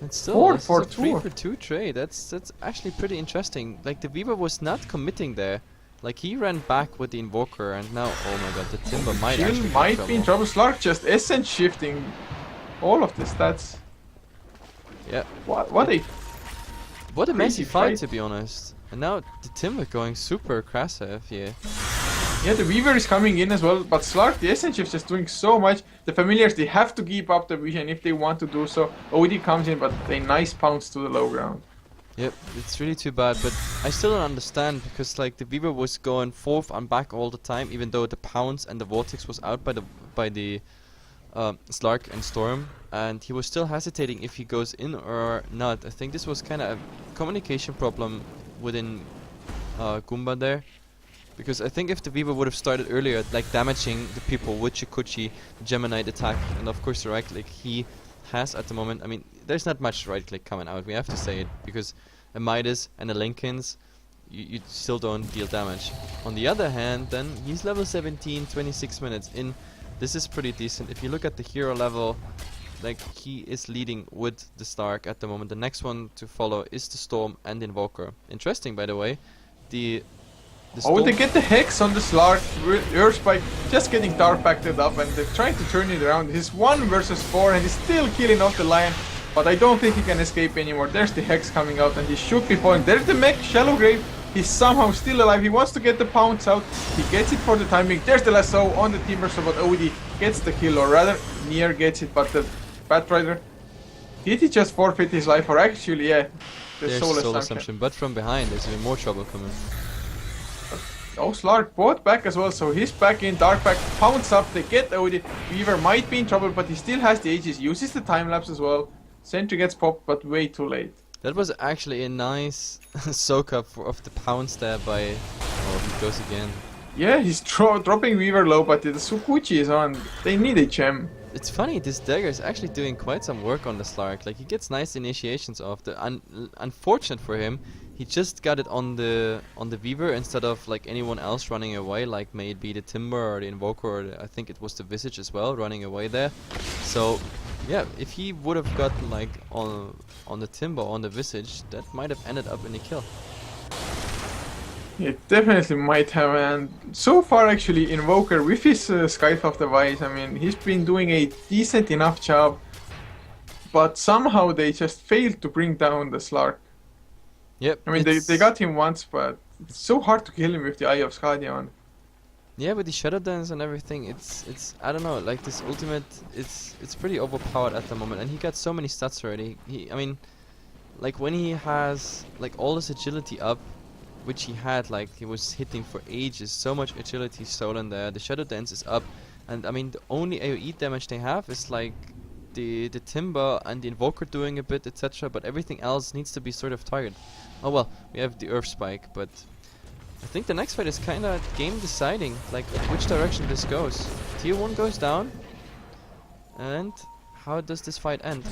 S1: it's still
S2: 4
S1: this
S2: for
S1: is a 3
S2: 2.
S1: for 2 trade. That's actually pretty interesting. Like the Weaver was not committing there. Like he ran back with the Invoker and now, oh my god, the Timber might
S2: Jill
S1: actually
S2: might be in trouble. Slark just essence shifting all of the stats.
S1: Yeah.
S2: What a
S1: What a messy
S2: crazy
S1: fight,
S2: fight.
S1: to be honest. And now the Timber going super aggressive, yeah.
S2: Yeah, the Weaver is coming in as well, but Slark, the essence shift, is doing so much. The familiars, they have to keep up the vision if they want to do so. OD comes in, but a nice pounce to the low ground.
S1: Yep, it's really too bad, but I still don't understand because like the Weaver was going forth and back all the time, even though the Pounce and the Vortex was out by the Slark and Storm, and he was still hesitating if he goes in or not. I think this was kind of a communication problem within Goomba there, because I think if the Weaver would have started earlier, like damaging the people with Chikuchi, Gemini attack, and of course the right click he has at the moment. I mean, there's not much right click coming out. We have to say it because a Midas and a Lincoln's, you still don't deal damage. On the other hand, then he's level 17, 26 minutes in. This is pretty decent. If you look at the hero level, like he is leading with the Stark at the moment. The next one to follow is the Storm and Invoker. Interesting, by the way. The
S2: Oh, they get the Hex on the Slark. Earthspike just getting dark backed up and they're trying to turn it around. He's 1 versus 4 and he's still killing off the Lion. But I don't think he can escape anymore. There's the Hex coming out and he should be falling. There's the mech, Shallow Grave. He's somehow still alive. He wants to get the Pounce out. He gets it for the timing. There's the lasso on the Timber, so but OD gets the kill, or rather, Nier gets it, but the Batrider, did he just forfeit his life, or actually, yeah, the
S1: there's
S2: Soul
S1: assumption,
S2: Assumption.
S1: but from behind there's even more trouble coming.
S2: Oh, Slark bought back as well, so he's back in, Dark back, Pounce up, they get OD. Weaver might be in trouble, but he still has the Aegis, uses the time lapse as well. Sentry gets popped, but way too late.
S1: That was actually a nice soak up of the Pounce there by... Oh, he goes again.
S2: Yeah, he's dropping Weaver low, but the Sukuchi is on. They need a gem.
S1: It's funny, this dagger is actually doing quite some work on the Slark. Like, he gets nice initiations off. Unfortunate for him, he just got it on the Weaver instead of like anyone else running away, like maybe the Timber or the Invoker, or I think it was the Visage as well, running away there. So, yeah, if he would have gotten like on the Timber, on the Visage, that might have ended up in a kill.
S2: It definitely might have, and so far actually Invoker with his Scythe of the Wise, I mean, he's been doing a decent enough job, but somehow they just failed to bring down the Slark.
S1: Yep.
S2: I mean, they got him once, but it's so hard to kill him with the Eye of Skadia on.
S1: Yeah, with the Shadow Dance and everything, it's I don't know, like this ultimate, it's pretty overpowered at the moment, and he got so many stats already. I mean, like when he has like all this agility up, which he had, like he was hitting for ages, so much agility stolen there. The Shadow Dance is up, and I mean the only AoE damage they have is like the Timber and the Invoker doing a bit, etc. But everything else needs to be sort of targeted. Oh well, we have the Earth Spike, but I think the next fight is kind of game deciding, like which direction this goes. Tier 1 goes down, and how does this fight end?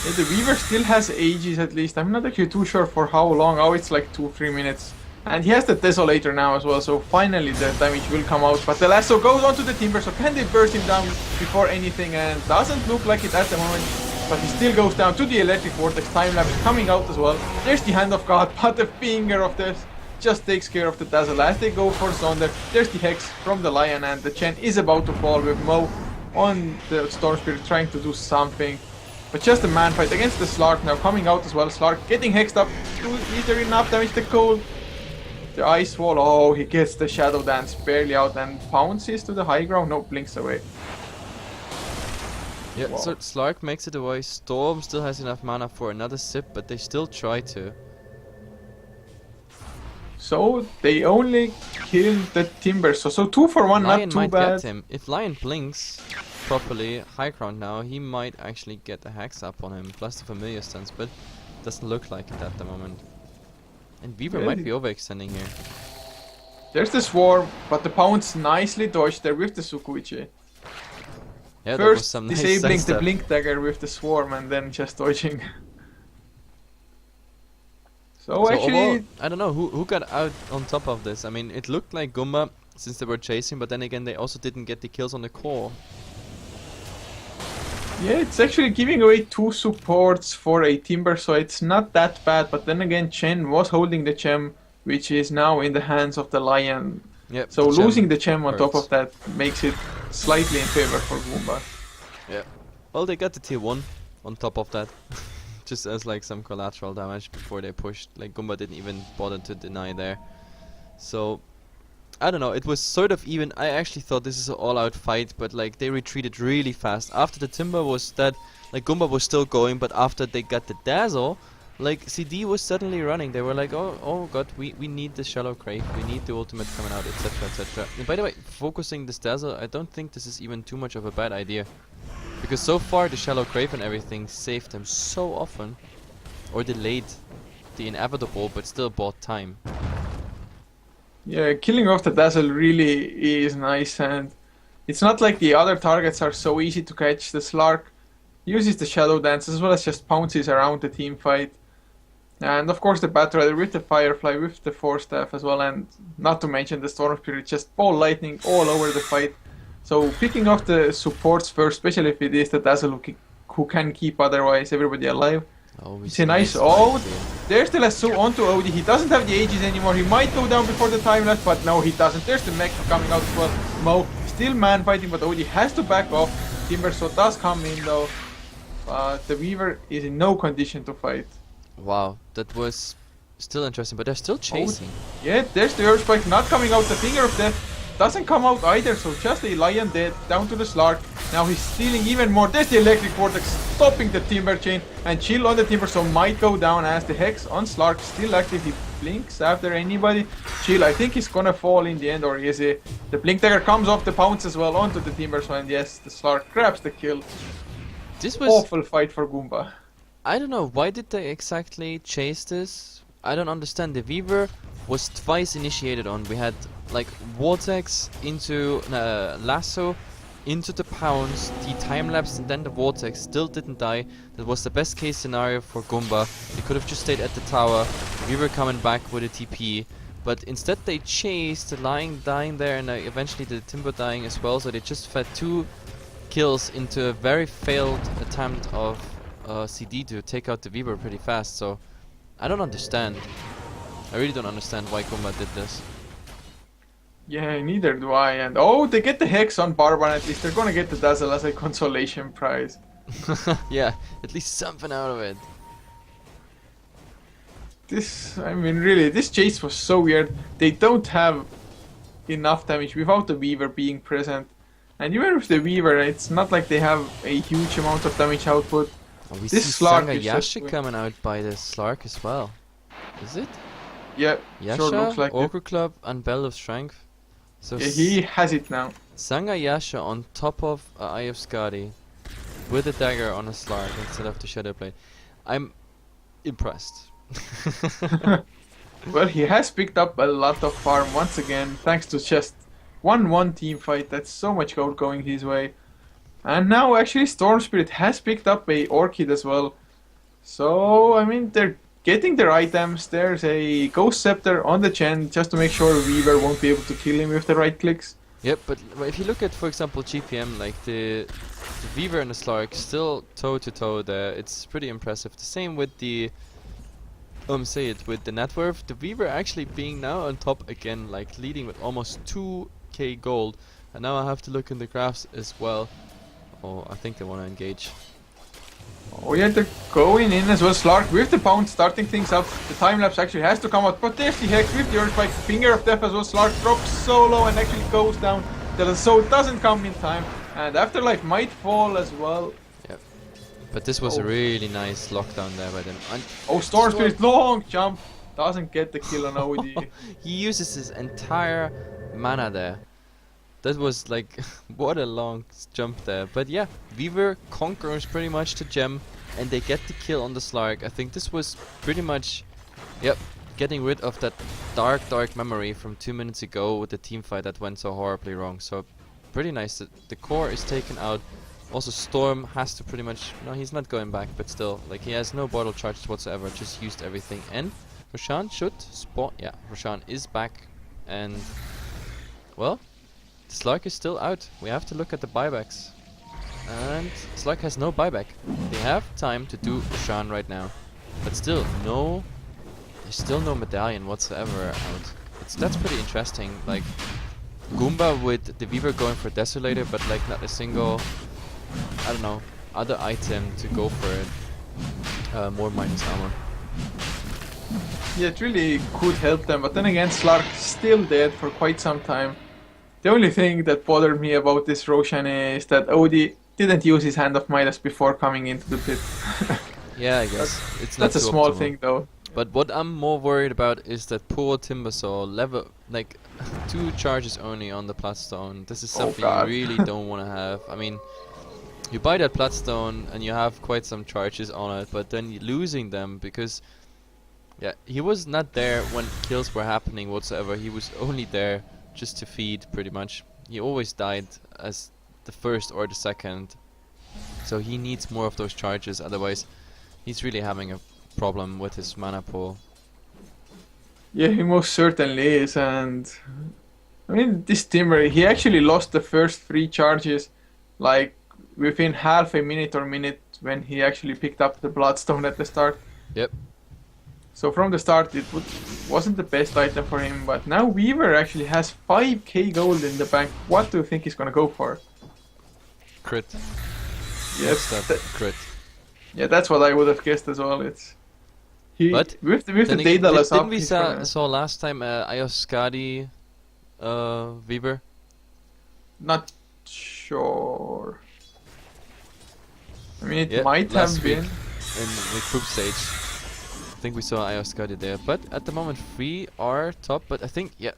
S2: Yeah, the Weaver still has Aegis at least. I'm not actually too sure for how long. Oh, it's like 2-3 minutes. And he has the Desolator now as well, so finally the damage will come out. But the lasso goes onto the Timber, so can they burst him down before anything? And doesn't look like it at the moment. But he still goes down to the Electric Vortex. Time lapse coming out as well. There's the Hand of God, but the Finger of Death just takes care of the Dazzle as they go for Sonder. There's the Hex from the Lion, and the Chen is about to fall with Mo on the Storm Spirit trying to do something. But just a man fight against the Slark now coming out as well. Slark getting hexed up. Is there enough damage? The cold. The Ice Wall. Oh, he gets the Shadow Dance barely out and pounces to the high ground. No, blinks away.
S1: Yeah,
S2: Wow.
S1: so Slark makes it away. Storm still has enough mana for another sip, but they still try to.
S2: So they only kill the Timber. So 2 for 1,
S1: Lion
S2: not too
S1: might
S2: bad.
S1: get him. If Lion blinks properly, high ground now, he might actually get the Hex up on him, plus the Familiar stance, but doesn't look like it at the moment. And Weaver
S2: Yeah,
S1: might be overextending here.
S2: there's the swarm, but the Pounce nicely dodged there with the Sukuichi.
S1: Yeah, that was
S2: First
S1: some nice
S2: disabling the
S1: sidestep.
S2: blink dagger with the swarm and then just dodging. So
S1: So
S2: actually,
S1: overall, I don't know who got out on top of this. I mean, it looked like Goomba since they were chasing, but then again they also didn't get the kills on the core.
S2: yeah, it's actually giving away 2 supports for a Timber, so it's not that bad. But then again, Chen was holding the gem, which is now in the hands of the Lion.
S1: Yep.
S2: So
S1: the gem
S2: losing the gem on top
S1: hurts.
S2: of that makes it slightly in favor for Goomba.
S1: Yeah. Well, they got the tier 1 on top of that. Just as like some collateral damage before they pushed. Like Goomba didn't even bother to deny there. So I don't know, it was sort of even. I actually thought this is an all-out fight, but like they retreated really fast. After the Timber was dead, like Goomba was still going, but after they got the Dazzle, like CD was suddenly running. They were like, oh god, we need the Shallow Crave, we need the ultimate coming out, etc, etc. And by the way, focusing this Dazzle, I don't think this is even too much of a bad idea. Because so far the Shallow Crave and everything saved them so often. Or delayed the inevitable, but still bought time.
S2: Yeah, killing off the Dazzle really is nice, and it's not like the other targets are so easy to catch. The Slark uses the Shadow Dance as well as just pounces around the team fight. And of course the Batrider with the Firefly, with the Force Staff as well, and not to mention the Storm Spirit, just ball lightning all over the fight. So picking off the supports first, especially if it is the Dazzle who can keep otherwise everybody alive.
S1: Oh, we
S2: It's
S1: see
S2: a nice
S1: fight
S2: ult.
S1: here.
S2: There's the lasso onto Odie. He doesn't have the Aegis anymore. He might go down before the time lapse, but no, he doesn't. There's the mech coming out as well. Mo still man fighting, but Odie has to back off. Timbersaw does come in though, but the Weaver is in no condition to fight.
S1: Wow, that was still interesting, but they're still chasing.
S2: Yeah, there's the Earth Spike not coming out. The Finger of Death doesn't come out either, so just a Lion dead down to the Slark. Now he's stealing even more. There's the Electric Vortex stopping the Timber Chain, and Chill on the Timber, so might go down as the Hex on Slark still active. He blinks after anybody. Chill, I think he's gonna fall in the end, or is he? The Blink Dagger comes off the Pounce as well onto the Timber, so and yes, the Slark grabs the kill.
S1: This was...
S2: Awful fight for Goomba.
S1: I don't know, why did they exactly chase this? I don't understand. The Weaver was twice initiated on. We had like Vortex into Lasso, into the Pounce, the time lapse, and then the Vortex still didn't die. That was the best case scenario for Goomba. They could have just stayed at the tower. Weaver coming back with a TP. But instead they chased the Lion dying there, and eventually the Timber dying as well. So they just fed 2 kills into a very failed attempt of CD to take out the Weaver pretty fast. So I don't understand. I really don't understand why Goomba did this.
S2: Yeah, neither do I. And oh, they get the Hex on Barban at least. They're gonna get the Dazzle as a consolation prize.
S1: Yeah, at least something out of it.
S2: This, I mean, really, this chase was so weird. They don't have enough damage without the Weaver being present. And even with the Weaver, it's not like they have a huge amount of damage output.
S1: Oh, we
S2: This
S1: see
S2: Slark
S1: Sanga
S2: is just
S1: Yasha coming out by the Slark as well. Is it?
S2: Yeah,
S1: Yasha,
S2: sure looks like it.
S1: Ogre Club, and Bell of Strength. So
S2: Yeah, he has it now.
S1: Sanga Yasha on top of Eye of Skadi with a dagger on a Slark instead of the Shadow Blade. I'm impressed.
S2: Well, he has picked up a lot of farm once again, thanks to just 1-1 team fight. That's so much gold going his way. And now actually Storm Spirit has picked up a Orchid as well. So, I mean, they're getting their items. There's a Ghost Scepter on the Chen just to make sure Weaver won't be able to kill him with the right clicks.
S1: Yep, but if you look at, for example, GPM, like the Weaver and the Slark still toe to toe there. It's pretty impressive. The same with the with the net worth. The Weaver actually being now on top again, like leading with almost 2k gold. And now I have to look in the graphs as well. Oh, I think they want to engage.
S2: Oh yeah, they're going in as well. Slark with the Pounce starting things up. The time lapse actually has to come out, but there's the Hex with the Earthspike, Finger of Death as well. Slark drops so low and actually goes down. The soul doesn't come in time, and Afterlife might fall as well.
S1: Yep. But this was a really nice lockdown there by them. And
S2: Oh, Storm Spirit long jump doesn't get the kill on OD.
S1: he uses his entire mana there. That was like, what a long jump there. But yeah, Weaver conquers pretty much the gem. and they get the kill on the Slark. I think this was pretty much, yep, getting rid of that dark memory from 2 minutes ago with the team fight that went so horribly wrong. So pretty nice. The core is taken out. Also Storm has to pretty much, no, he's not going back, but still, like, he has no bottle charges whatsoever, just used everything. And Roshan should spawn, yeah, Roshan is back, and well, the Slark is still out. We have to look at the buybacks. And Slark has no buyback. They have time to do Roshan right now. But still, there's still no medallion whatsoever out. That's pretty interesting. Like, Goomba with the Weaver going for Desolator, but like not a single, I don't know, other item to go for it. More minus armor.
S2: Yeah, it really could help them, but then again, Slark still dead for quite some time. The only thing that bothered me about this Roshan is that Odie didn't use his Hand of Midas before coming into the pit.
S1: Yeah, I guess. It's not
S2: That's a
S1: too
S2: small
S1: optimal.
S2: thing though.
S1: But what I'm more worried about is that poor Timbersaw level, like, 2 charges only on the Bloodstone. This is something you really don't want to have. I mean, you buy that Bloodstone and you have quite some charges on it, but then you're losing them because, yeah, he was not there when kills were happening whatsoever. He was only there just to feed, pretty much. He always died as the first or the second. So he needs more of those charges, otherwise he's really having a problem with his mana pool.
S2: Yeah, he most certainly is, and I mean, this Timber, he actually lost the first 3 charges like within half a minute or minute when he actually picked up the Bloodstone at the start.
S1: Yep.
S2: So from the start it wasn't the best item for him, but now Weaver actually has 5k gold in the bank. What do you think he's gonna go for?
S1: Crit.
S2: Yes,
S1: Crit.
S2: yeah, that's what I would have guessed as well. It's
S1: But
S2: with the
S1: Then
S2: Daedalus up.
S1: didn't we
S2: he's
S1: saw last time Ioskadi Weaver?
S2: not sure. I mean, it
S1: Yeah,
S2: might
S1: last
S2: have
S1: week.
S2: been.
S1: In the group stage. I think we saw Ioskadi there. But at the moment 3 are top, but I think, yeah,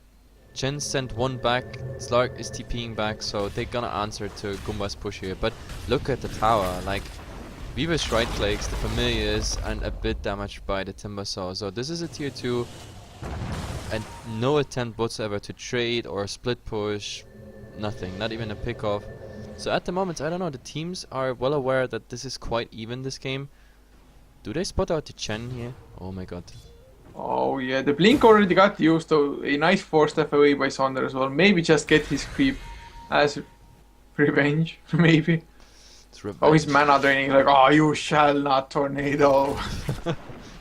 S1: Chen sent 1 back, Slark is TPing back, so they're gonna answer to Goomba's push here. But look at the tower, like, Weaver's right clicks, the Familiars, and a bit damaged by the Timbersaw. So this is a tier 2, and no attempt whatsoever to trade or split push, nothing, not even a pick off. So at the moment, I don't know, the teams are well aware that this is quite even, this game. Do they spot out the Chen here? Oh my god.
S2: Oh yeah, the blink already got used, so a nice 4-step away by Sonder as well. Maybe just get his creep as revenge, maybe.
S1: It's revenge.
S2: Oh, he's mana draining, like, oh, you shall not tornado.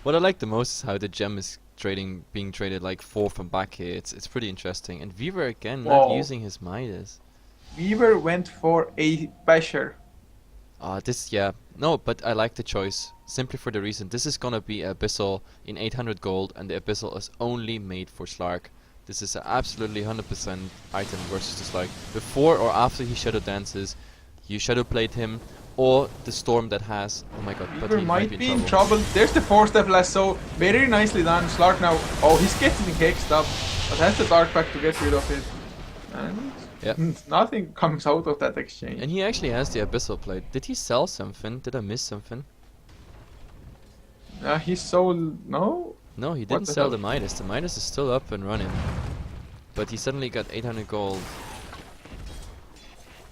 S1: What I like the most is how the gem is being traded like 4 from back here. It's pretty interesting. And Weaver again not
S2: Whoa.
S1: using his Midas.
S2: Weaver went for a basher.
S1: Yeah. No, but I like the choice. Simply for the reason, this is gonna be Abyssal in 800 gold, and the Abyssal is only made for Slark. This is an absolutely 100% item versus the Slark. Before or after he Shadow Dances, you Shadow Blade him, or the Storm that has... Oh my god, but
S2: Weaver
S1: he
S2: might be in trouble. There's the 4-step lasso. Very nicely done. Slark now. Oh, he's getting hexed up, but has the Dark Pact to get rid of it. And
S1: Yeah.
S2: nothing comes out of that exchange.
S1: And he actually has the Abyssal Blade. Did he sell something? Did I miss something?
S2: He sold... No?
S1: No, he
S2: What
S1: didn't
S2: the
S1: sell
S2: hell?
S1: the Midas. The Midas is still up and running. But he suddenly got 800 gold.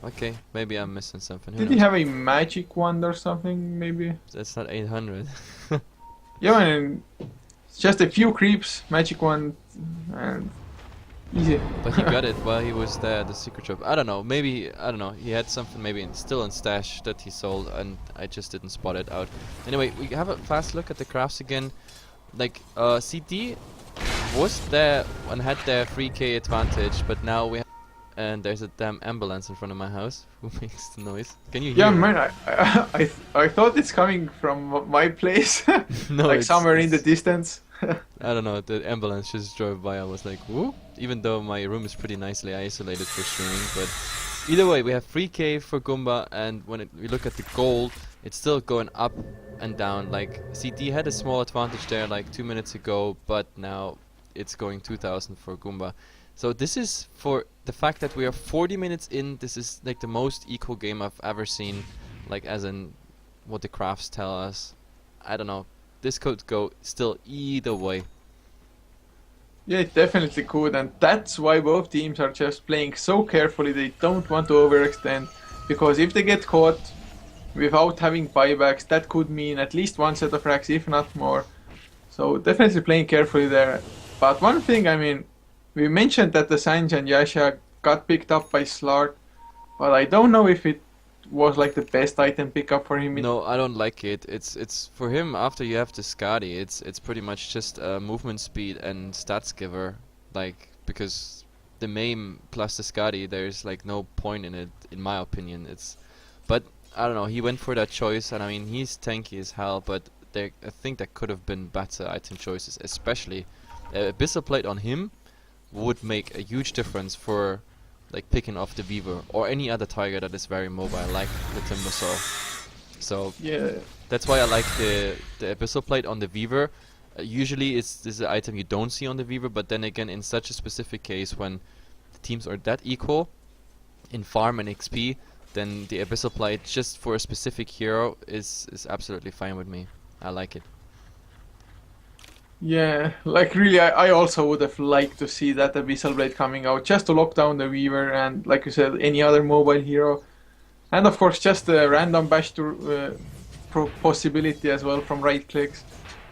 S1: Okay, maybe I'm missing something. Who
S2: Did he
S1: knows?
S2: have a magic wand or something, maybe?
S1: That's not 800.
S2: Yeah, man. It's just a few creeps, magic wand, and easy.
S1: But he got it while he was there at the secret shop. I don't know, maybe, I don't know, he had something maybe still in stash that he sold and I just didn't spot it out. Anyway, we have a fast look at the crafts again. Like, CD was there and had their 3k advantage, but now we have... And there's a damn ambulance in front of my house. Who makes the noise? Can you hear
S2: Yeah,
S1: it?
S2: man, I thought it's coming from my place,
S1: No,
S2: like
S1: it's-
S2: somewhere in the
S1: it's-
S2: distance.
S1: I don't know, the ambulance just drove by. I was like, whoop. Even though my room is pretty nicely isolated for streaming, but either way, we have 3k for Goomba, and when we look at the gold, it's still going up and down. Like, CD had a small advantage there like 2 minutes ago, but now it's going 2000 for Goomba. So this is, for the fact that we are 40 minutes in, this is like the most equal game I've ever seen, like as in what the crafts tell us. I don't know. This could go still either way.
S2: Yeah, it definitely could, and that's why both teams are just playing so carefully. They don't want to overextend, because if they get caught without having buybacks, that could mean at least one set of racks, if not more. So definitely playing carefully there. But one thing, I mean, we mentioned that the Sanj and Yasha got picked up by Slark, but I don't know if it was like the best item pickup for him.
S1: No, I don't like it. It's for him after you have the Skadi. It's pretty much just movement speed and stats giver. Like, because the maim plus the Skadi, there's like no point in it, in my opinion. But I don't know. He went for that choice, and I mean he's tanky as hell. But I think there could have been better item choices, especially Abyssal Plate on him would make a huge difference for like picking off the Weaver or any other tiger that is very mobile, like the Timbersaw. So
S2: Yeah,
S1: that's why I like the Abyssal Plate on the Weaver. Usually this is an item you don't see on the Weaver, but then again in such a specific case when the teams are that equal in farm and XP, then the Abyssal Plate just for a specific hero is absolutely fine with me. I like it.
S2: yeah, like really, I also would have liked to see that Abyssal Blade coming out just to lock down the Weaver and, like you said, any other mobile hero. And of course, just a random bash to possibility as well from right clicks.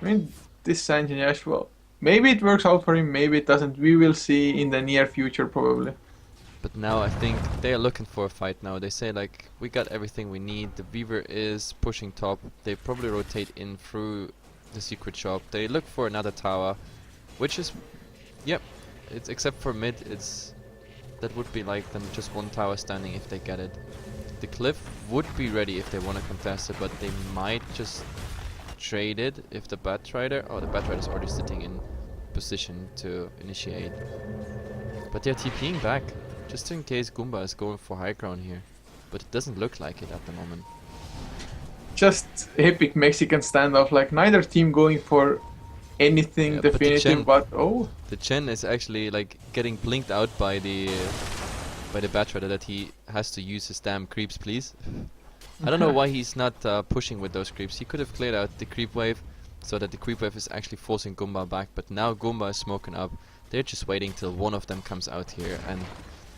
S2: I mean, this Sanjay Yash, well, maybe it works out for him, maybe it doesn't. We will see in the near future, probably.
S1: But now I think they are looking for a fight now. They say like, we got everything we need. The Weaver is pushing top. They probably rotate in through the secret shop. They look for another tower, which is, yep, it's except for mid. That would be like them just one tower standing if they get it. The cliff would be ready if they want to contest it, but they might just trade it if the Batrider. Oh, the Batrider is already sitting in position to initiate. But they're TPing back, just in case Goomba is going for high ground here. But it doesn't look like it at the moment.
S2: Just epic Mexican standoff, like neither team going for anything
S1: Yeah, but the
S2: definitive,
S1: Chen-
S2: but oh,
S1: The Chen is actually like getting blinked out by the Batrider that he has to use his damn creeps, please. I don't know why he's not pushing with those creeps. He could have cleared out the creep wave so that the creep wave is actually forcing Goomba back, but now Goomba is smoking up. They're just waiting till one of them comes out here, and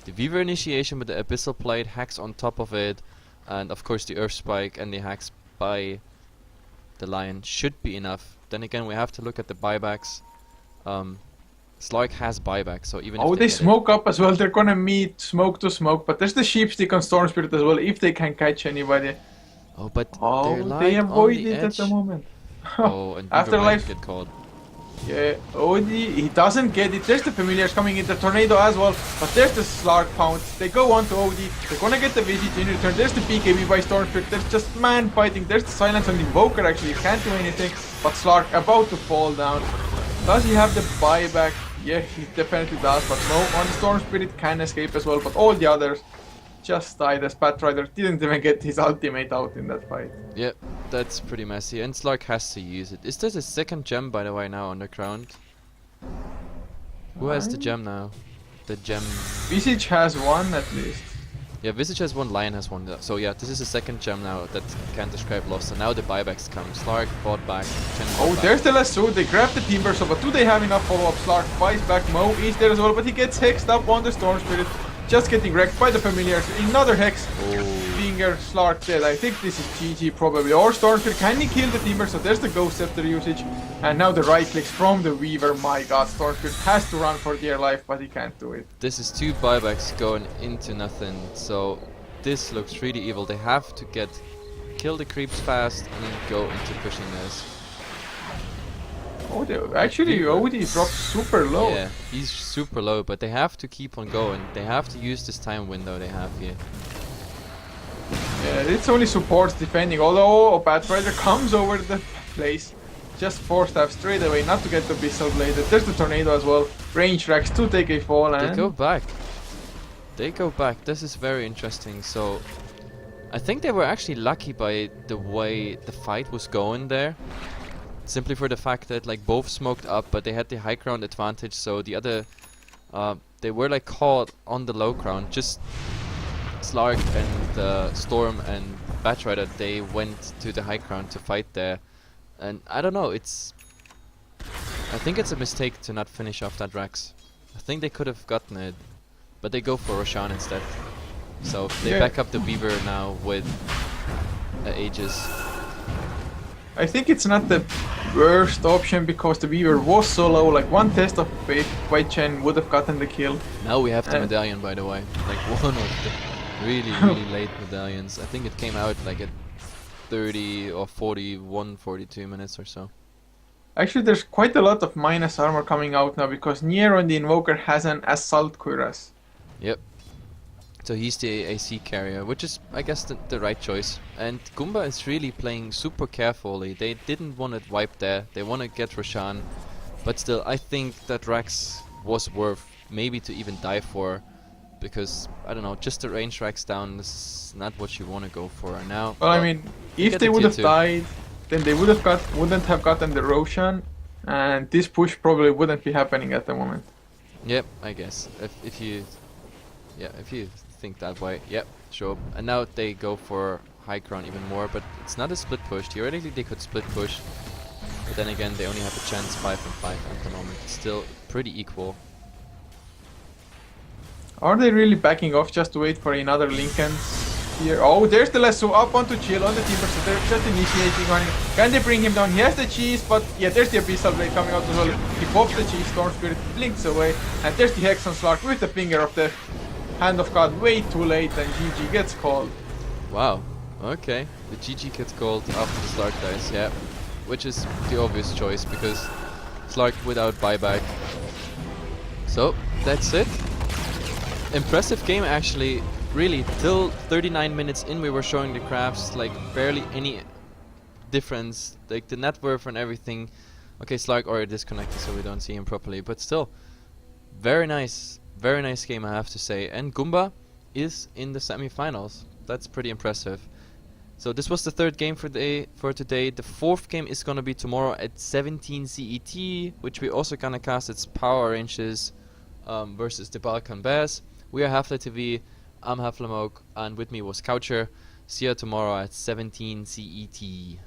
S1: the Weaver initiation with the Abyssal Plate, hacks on top of it, and of course the Earth Spike and the hacks by the Lion should be enough. Then again, we have to look at the buybacks. Slark has buybacks, so even
S2: oh,
S1: if
S2: they
S1: get it-
S2: smoke up as well. They're gonna meet smoke to smoke, but there's the Sheepstick on Storm Spirit as well if they can catch anybody.
S1: Oh, but
S2: Oh,
S1: they're
S2: they
S1: light
S2: avoid
S1: on the
S2: it at the
S1: edge.
S2: moment.
S1: Oh, and Weaver
S2: Afterlife.
S1: might get caught.
S2: Yeah, Odie, he doesn't get it. There's the Familiars coming in, the Tornado as well, but there's the Slark Pound. They go on to Odie, they're gonna get the Visit in return. There's the BKB by Storm Spirit, there's just man fighting. There's the Silence on the Invoker actually, he can't do anything, but Slark about to fall down. Does he have the buyback? Yeah, he definitely does, but no, on the Storm Spirit can escape as well, but all the others just died as Batrider didn't even get his ultimate out in that fight.
S1: Yep, that's pretty messy, and Slark has to use it. Is there a second gem, by the way, now on the ground? Who has the gem now? The gem...
S2: Visage has one at least.
S1: Yeah, Visage has one, Lion has one. So yeah, this is the second gem now that can't describe loss, and now the buybacks come. Slark bought back, Chen bought
S2: Oh,
S1: back.
S2: there's the lasso. They grab the Timber, so but do they have enough follow-up? Slark buys back. Mo is there as well, but he gets hexed up on the Storm Spirit. Just getting wrecked by the Familiars. Another hex.
S1: Oh.
S2: Finger, Slark dead. I think this is GG probably. Or Storm Spirit. Can he kill the Timber? So there's the Ghost Scepter usage. And now the right clicks from the Weaver. My god, Storm Spirit has to run for dear life, but he can't do it.
S1: This is two buybacks going into nothing, so this looks really evil. They have to kill the creeps fast and then go into pushing this.
S2: Oh, actually, Odie drops super low.
S1: Yeah, he's super low, but they have to keep on going. They have to use this time window they have here.
S2: Yeah, it's only supports defending. Although Batrider comes over the place, just 4-stab straight away, not to get the Abyssal Bladed. There's the Tornado as well. Range racks to take a fall, and
S1: They go back. They go back. This is very interesting. So, I think they were actually lucky by the way the fight was going there. Simply for the fact that like both smoked up, but they had the high ground advantage. So the other, they were like caught on the low ground. Just Slark and Storm and Batrider, they went to the high ground to fight there. And I don't know, I think it's a mistake to not finish off that Rex. I think they could have gotten it, but they go for Roshan instead. So they back up the Weaver now with Aegis.
S2: I think it's not the worst option because the Weaver was so low. Like one test of White Chen would have gotten the kill.
S1: Now we have the medallion, by the way. Like one of the really late medallions. I think it came out like at 30 or 41, 42 minutes or so.
S2: Actually, there's quite a lot of minus armor coming out now because Nier on the Invoker has an Assault Cuirass.
S1: Yep. So he's the AC carrier, which is, I guess, the right choice. And Goomba is really playing super carefully. They didn't want to wipe there. They want to get Roshan. But still, I think that Rax was worth maybe to even die for. Because, I don't know, just the range Rax down is not what you want to go for. And now,
S2: well, I mean, if they would have died, then they wouldn't have gotten the Roshan. And this push probably wouldn't be happening at the moment.
S1: Yep, I guess. If you think that way, yep, sure. And now they go for high ground even more, but it's not a split push. Theoretically they could split push, but then again they only have a chance 5 and 5 at the moment. It's still pretty equal.
S2: Are they really backing off just to wait for another Lincoln here? Oh, there's the lasso up onto Chill on the Timber, so they're just initiating on him. Can they bring him down? He has the cheese, but yeah, there's the Abyssal Blade coming out as well. He pops the cheese, Storm Spirit blinks away, and there's the Hex on Slark with the Finger of Death. Hand of God way too late and GG gets called.
S1: Wow, okay. The GG gets called after the Slark dies, yeah. Which is the obvious choice because Slark without buyback. So, that's it. Impressive game actually. Really, till 39 minutes in we were showing the graphs, like barely any difference. Like the net worth and everything. Okay, Slark already disconnected so we don't see him properly, but still. Very nice game, I have to say. And Goomba is in the semi-finals. That's pretty impressive. So this was the third game for today. The fourth game is gonna be tomorrow at 17 CET, which we also gonna cast. It's Power Ranges versus the Balkan Bears. We are Heflatv TV. I'm Heflatv, and with me was Coucher. See you tomorrow at 17 CET.